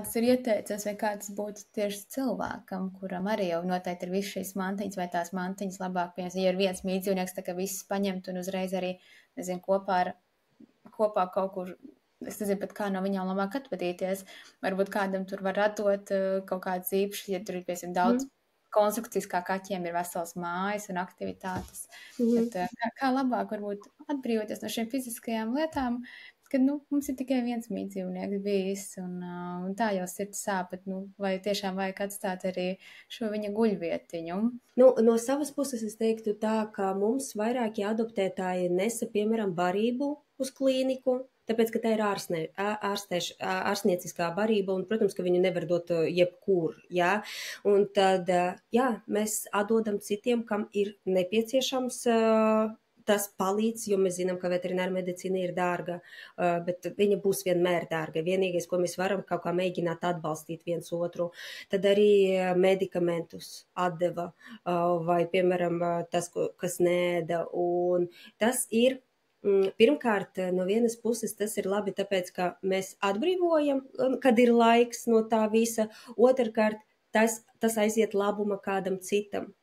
tas ir ieteicams, vai kā tas būtu tieši cilvēkam, kuram arī jau noteikti ir viss šīs mantiņas, vai tās mantiņas labāk pieņems. Ja ir viens mītdzīvnieks, tā kā viss paņemt un uzreiz arī, nezinu, kopā kaut kur, es nezinu pat kā no viņām labāk atvadīties. Varbūt kādam tur var atdot kaut kādas īpašas, ja tur ir, piemēram, daudz konstrukcijas, kā kaķiem ir vesels mājas un aktivitātes. Bet, kā labāk varbūt atbrīvoties no šiem fiziskajām lietām, kad mums ir tikai viens mītdzīvnieks bijis, un tā jau sirds sāp, bet vai tiešām vajag atstāt arī šo viņa guļvietiņu? No savas puses es teiktu tā, ka mums vairāk jāadoptētāji nesa, piemēram, barību uz klīniku, tāpēc, ka tā ir ārstnieciskā barība, un, protams, ka viņu nevar dot jebkur, jā. Un tad, jā, mēs atdodam citiem, kam ir nepieciešams tas palīdz, jo mēs zinām, ka veterināra medicīna ir dārga, bet viņa būs vienmēr dārga. Vienīgais, ko mēs varam kaut kā mēģināt atbalstīt viens otru, tad arī medikamentus atdeva, vai, piemēram, tas, kas neēda. Un tas ir, pirmkārt, no vienas puses tas ir labi, tāpēc, ka mēs atbrīvojam, kad ir laiks no tā visa. Otrkārt, tas aiziet labuma kādam citam.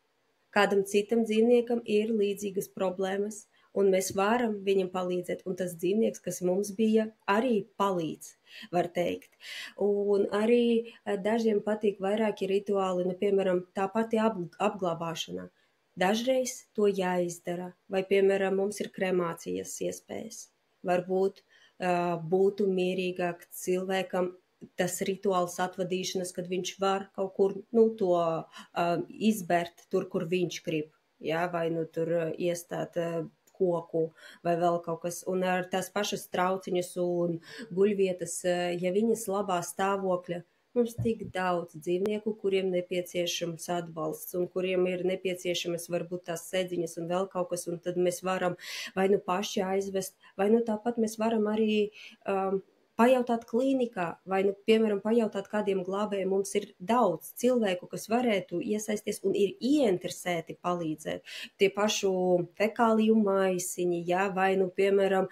Kādam citam dzīvniekam ir līdzīgas problēmas, un mēs varam viņam palīdzēt, un tas dzīvnieks, kas mums bija, arī palīdz, var teikt. Un arī dažiem patīk vairāki rituāli, piemēram, tā pati apglabāšana. Dažreiz to jāizdara, vai, piemēram, mums ir kremācijas iespējas. Varbūt būtu mierīgāk cilvēkam tas rituāls atvadīšanas, kad viņš var kaut kur, to izbērt tur, kur viņš grib, jā, vai tur iestāt koku vai vēl kaut kas, un ar tās pašas trauciņas un guļvietas, ja viņas labā stāvokļa, mums tik daudz dzīvnieku, kuriem nepieciešams atbalsts un kuriem ir nepieciešamas varbūt tās sēdziņas un vēl kaut kas, un tad mēs varam vai nu paši aizvest, vai nu tāpat mēs varam arī pajautāt klīnikā, vai, piemēram, pajautāt kādiem glābējiem. Mums ir daudz cilvēku, kas varētu iesaisties un ir ieinteresēti palīdzēt. Tie pašu fekāliju maisiņi, jā, vai, piemēram,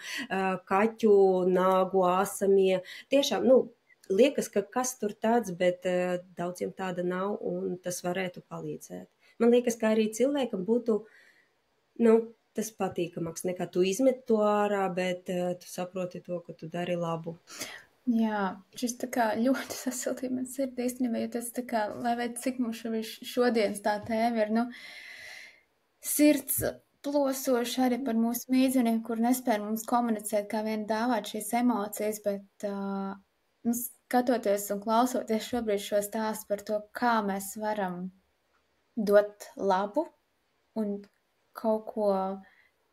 kaķu nāgu āsamie. Tiešām, liekas, ka kas tur tāds, bet daudziem tāda nav, un tas varētu palīdzēt. Man liekas, ka arī cilvēkam būtu, tas patīkamāks nekā tu izmet to ārā, bet tu saproti to, ka tu dari labu. Jā, šis tā kā ļoti sasiltīja man sirdī īstenībā, jo tas tā kā, lai vai cik mums šodienas tā tēma ir, sirds plosoši arī par mūsu mīdzeniem, kur nespēja mums komunicēt, kā vien dāvāt šīs emocijas, bet skatoties un klausoties šobrīd šo stāstu par to, kā mēs varam dot labu un kaut ko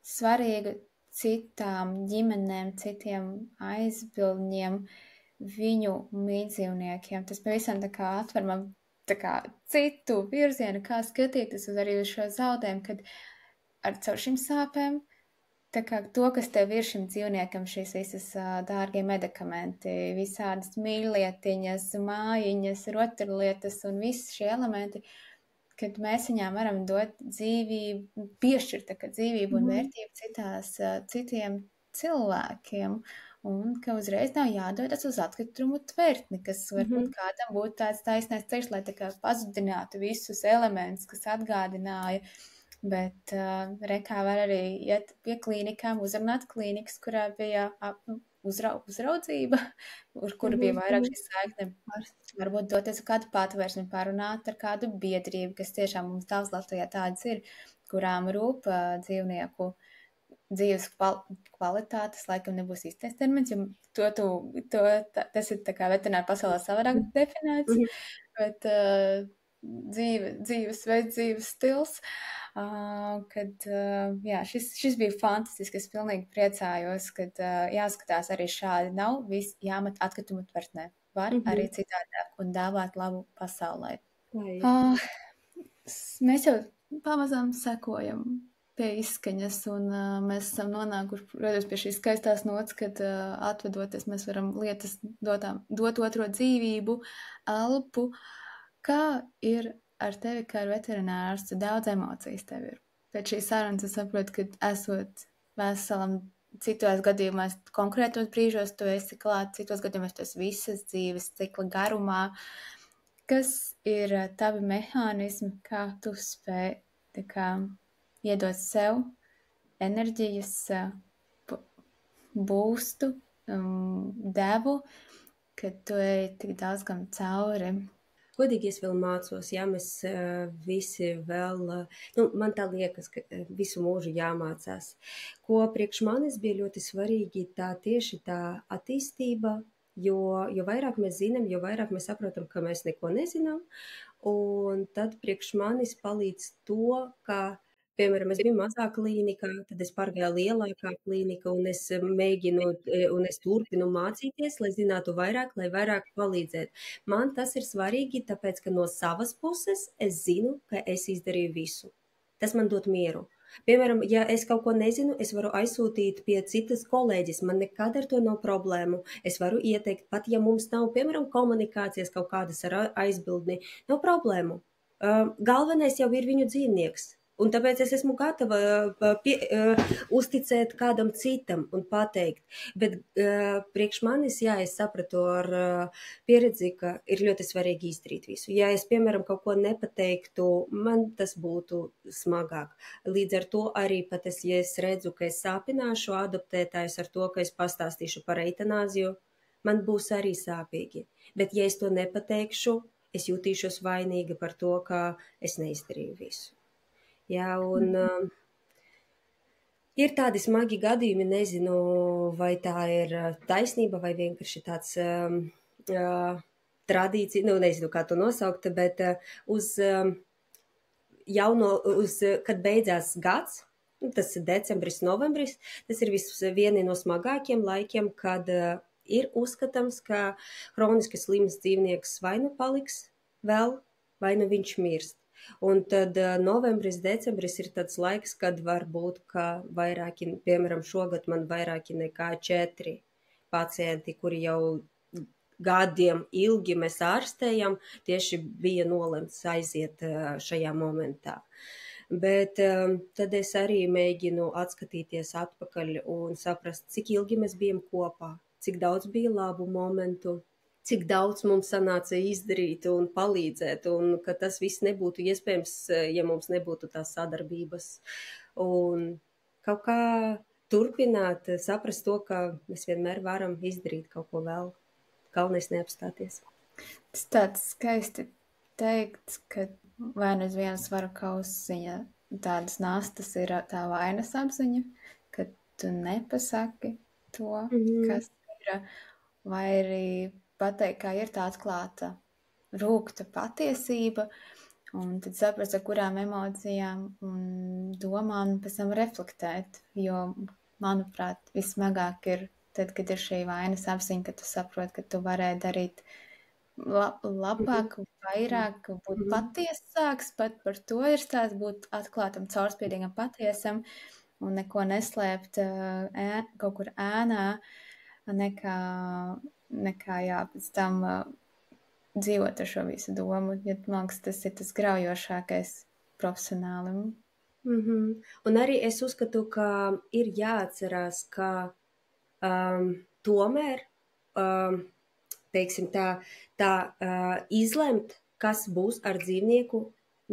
svarīgu citām ģimenēm, citiem aizbildņiem, viņu mītdzīvniekiem. Tas pavisam tā kā atver man tā kā citu virzienu, kā skatīties arī uz šo zaudējumu, kad caur šīm sāpēm, tā kā to, kas tev ir šim dzīvniekam, šīs visas dārgie medikamenti, visādas mīļlietiņas, mājiņas, rotaļlietas un visi šie elementi, kad mēs viņām varam dot dzīvību, piešķirt dzīvību un vērtību citiem cilvēkiem, un ka uzreiz nav jādodas uz atkritumu tvertni, kas varbūt kādam būtu tāds taisnais ceļš, lai tā kā pazudinātu visus elementus, kas atgādināja, bet rekā var arī iet pie klīnikām, uzrunāt klīnikas, kurā bija uzraudzība, kur bija vairāk šī saikne, varbūt doties uz kādu patvērsni, parunāt ar kādu biedrību, kas tiešām mums daudz Latvijā tādas ir, kurām rūp dzīvnieku dzīves kvalitātes, laikam nebūs īstais termins, jo tas ir tā kā veterināra pasaulē savādāk definēts, bet dzīvesveids, dzīves stils, kad, jā, šis bija fantastisks, es pilnīgi priecājos, kad jāskatās arī šādi, nav viss jāmet atkritumu tvertnē, var arī citādāk un dāvāt labu pasaulē. Mēs jau pamazām sekojam pie izskaņas, un mēs esam nonākuši, protams, pie šīs skaistās nots, kad atvedoties mēs varam lietas dot otro dzīvību, elpu. Kā ir ar tevi kā ar veterinārstu? Daudz emocijas tev ir. Pēc šīs sarunas es saprotu, ka esot veselam, citos gadījumos, konkrētos brīžos tu esi klāt, citos gadījumos tu esi visas dzīves cikla garumā. Kas ir tavi mehānismi, kā tu spēj iedot sev enerģijas, būstu, devu, kad tu ej tik daudz kam cauri? Godīgi es vēl mācos, jā, mēs visi vēl, man tā liekas, ka visu mūžu jāmācās. Ko priekš manis bija ļoti svarīgi, tieši tā attīstība, jo vairāk mēs zinām, jo vairāk mēs saprotam, ka mēs neko nezinām, un tad priekš manis palīdz to, ka, piemēram, es biju mazā klīnikā, tad es pārgāju lielākā klīnika, un es mēģinu, un es turpinu mācīties, lai zinātu vairāk, lai vairāk palīdzēt. Man tas ir svarīgi, tāpēc, ka no savas puses es zinu, ka es izdarīju visu. Tas man dod mieru. Piemēram, ja es kaut ko nezinu, es varu aizsūtīt pie citas kolēģis, man nekad ar to nav problēmu. Es varu ieteikt, pat ja mums nav, piemēram, komunikācijas kaut kādas ar aizbildni, nav problēmu. Galvenais jau ir viņu dzīvnieks. Un tāpēc es esmu gatava uzticēt kādam citam un pateikt. Bet priekš manis, jā, es sapratu ar pieredzi, ka ir ļoti svarīgi izdarīt visu. Ja es, piemēram, kaut ko nepateiktu, man tas būtu smagāk. Līdz ar to arī pat ja es redzu, ka es sāpināšu adoptētājus ar to, ka es pastāstīšu par eitanāziju, man būs arī sāpīgi. Bet ja es to nepateikšu, es jutīšos vainīga par to, ka es neizdarīju visu. Jā, un ir tādi smagi gadījumi, nezinu, vai tā ir taisnība vai vienkārši tāds tradīciju, nu, nezinu, kā to nosaukt, bet uz kad beidzās gads, tas ir decembris, novembris, tas ir vieni no smagākiem laikiem, kad ir uzskatāms, ka hroniski slims dzīvnieks vai nu paliks vēl, vai nu viņš mirst. Un tad novembris, decembris ir tāds laiks, kad var būt, ka vairāki, piemēram, šogad man vairāki nekā 4 pacienti, kuri jau gadiem ilgi mēs ārstējam, tieši bija nolemts aiziet šajā momentā. Bet tad es arī mēģinu atskatīties atpakaļ un saprast, cik ilgi mēs bijām kopā, cik daudz bija labu momentu, cik daudz mums sanāca izdarīt un palīdzēt, un ka tas viss nebūtu iespējams, ja mums nebūtu tās sadarbības. Un kaut kā turpināt, saprast to, ka mēs vienmēr varam izdarīt kaut ko vēl. Galvenais neapstāties. Tas tāds skaisti teikts, ka vai nu uz viena svara kausiņa tādas nastas ir tā vainas apziņa, ka tu nepasaki to, kas ir, vai arī pateikt, kā ir tā atklāta, rūgta patiesība, un tad saprast, ar kurām emocijām un domām pēc tam reflektēt, jo, manuprāt, vismagāk ir tad, kad ir šī vainas apziņa, ka tu saproti, ka tu varēji darīt labāk, vairāk, būt patiesāks, pat par to ir stāsts, būt atklātam, caurspīdīgam, patiesam, un neko neslēpt kaut kur ēnā, nekā jā, pēc tam dzīvot ar šo visu domu. Ja, man liekas, tas ir tas graujošākais profesionālim. Un arī es uzskatu, ka ir jāatcerās, ka tomēr, teiksim tā izlemt, kas būs ar dzīvnieku,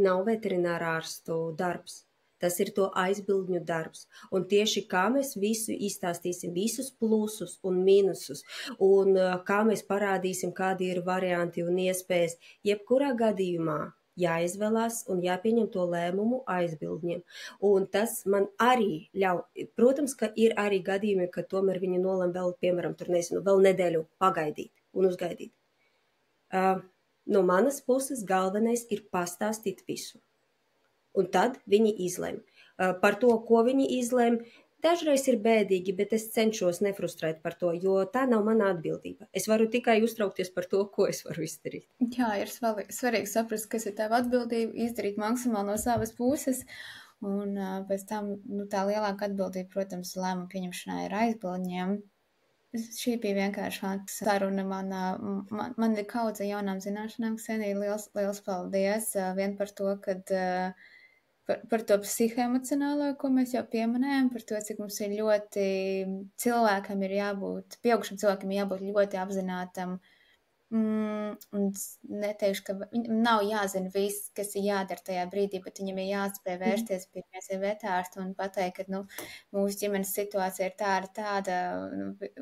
nav veterinārārstu darbs. Tas ir to aizbildņu darbs. Un tieši kā mēs visu izstāstīsim, visus plusus un mīnusus, un kā mēs parādīsim, kādi ir varianti un iespējas, jebkurā gadījumā jāizvēlās un jāpieņem to lēmumu aizbildņiem. Un tas man arī ļauj, protams, ka ir arī gadījumi, ka tomēr viņi nolem vēl, piemēram, tur nezinu, vēl nedēļu pagaidīt un uzgaidīt. No manas puses galvenais ir pastāstīt visu. Un tad viņi izlem. Par to, ko viņi izlem, dažreiz ir bēdīgi, bet es cenšos nefrustrēt par to, jo tā nav mana atbildība. Es varu tikai uztraukties par to, ko es varu izdarīt. Jā, ir svarīgi saprast, kas ir tava atbildība, izdarīt maksimāli no savas puses, un pēc tam tā lielāka atbildība, protams, lēmumu pieņemšanā ir aizbildņiem. Šī bija vienkārši saruna man ir kaudze jaunām zināšanām, Ksenija, liels paldies, vien par to, kad par to psihoemocionālo, ko mēs jau pieminējām, par to, cik mums ir ļoti cilvēkam ir jābūt, pieaugušam cilvēkam ir jābūt ļoti apzinātam, un neteikšu, ka viņam nav jāzina viss, kas ir jādara tajā brīdī, bet viņam ir jāspēj vērsties pie vetārsta un pateikt, ka, mūsu ģimenes situācija ir tāda,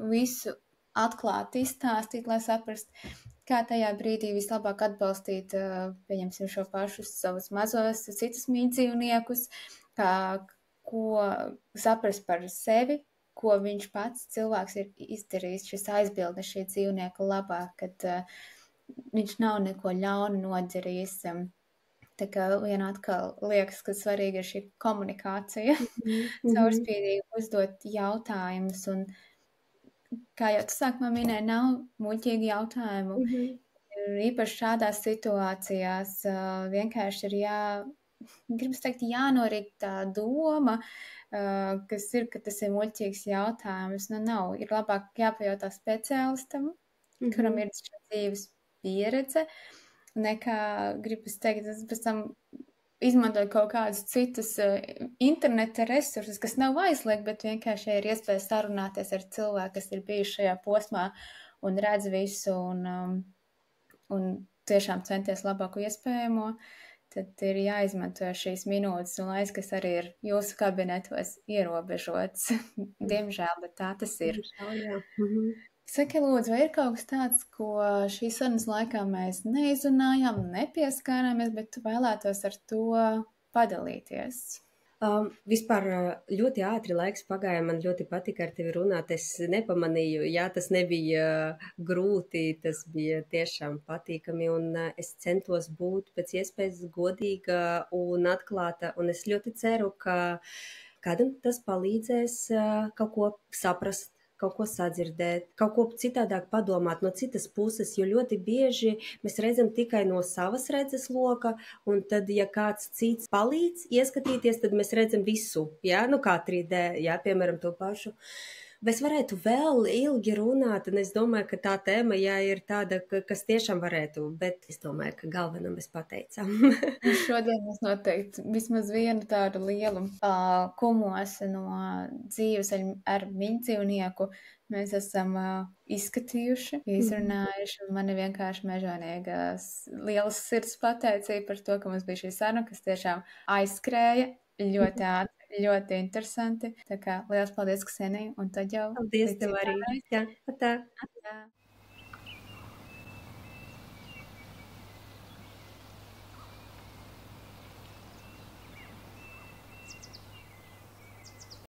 visu atklāt izstāstīt, lai saprast, kā tajā brīdī vislabāk atbalstīt, pieņemsim šo pašus savus mazos, citus mītdzīvniekus, ko saprast par sevi, ko viņš pats cilvēks ir izdarījis, šis aizbildnis šī dzīvnieka labā, kad viņš nav neko ļaunu nodarījis. Tā kā vien atkal liekas, ka svarīgi ir šī komunikācija, caurspīdīgi uzdot jautājumus, un kā jau tu sākumā minēji, nav muļķīgi jautājumu. Īpaši šādās situācijās vienkārši ir gribas teikt, jānorīt tā doma, kas ir, ka tas ir muļķīgs jautājums. Nav, ir labāk jāpajautā speciālistam, kuram ir šī dzīves pieredze, nekā gribas teikt, tas pēc tam izmantot kaut kādus citus interneta resursus, kas nav aizliegt, bet vienkārši ir iespēja sarunāties ar cilvēku, kas ir bijuši šajā posmā un redz visu un tiešām centies labāko iespējamo, tad ir jāizmanto šīs minūtes un laiks, kas arī ir jūsu kabinetos ierobežots. Diemžēl, bet tā tas ir. Saki, lūdzu, vai ir kaut kas tāds, ko šīs sarunas laikā mēs neizrunājām, nepieskārāmies, bet tu vēlētos ar to padalīties? Vispār ļoti ātri laiks pagāja. Man ļoti patika ar tevi runāt. Es nepamanīju, jā, tas nebija grūti, tas bija tiešām patīkami. Un es centos būt pēc iespējas godīga un atklāta. Un es ļoti ceru, ka kādam tas palīdzēs kaut ko saprast, kaut ko sadzirdēt, kaut ko citādāk padomāt no citas puses, jo ļoti bieži mēs redzam tikai no savas redzes loka, un tad, ja kāds cits palīdz ieskatīties, tad mēs redzam visu, jā, nu kā 3D, jā, piemēram, to pašu. Es varētu vēl ilgi runāt, un es domāju, ka tā tēma, jā, ir tāda, kas tiešām varētu, bet es domāju, ka galvenam mēs pateicām. Šodien mēs noteikti vismaz vienu tādu lielu kumosu no dzīves ar mīļdzīvnieku mēs esam izskatījuši, izrunājuši. Man ir vienkārši mežonīgas lielas sirds pateicība par to, ka mums bija šī saruna, kas tiešām aizskrēja ļoti ātri, ļoti interesanti. Tā kā liels paldies, Ksenija, un tad jau Paldies līdz tev arī. citārai. Jā, tā. Tā.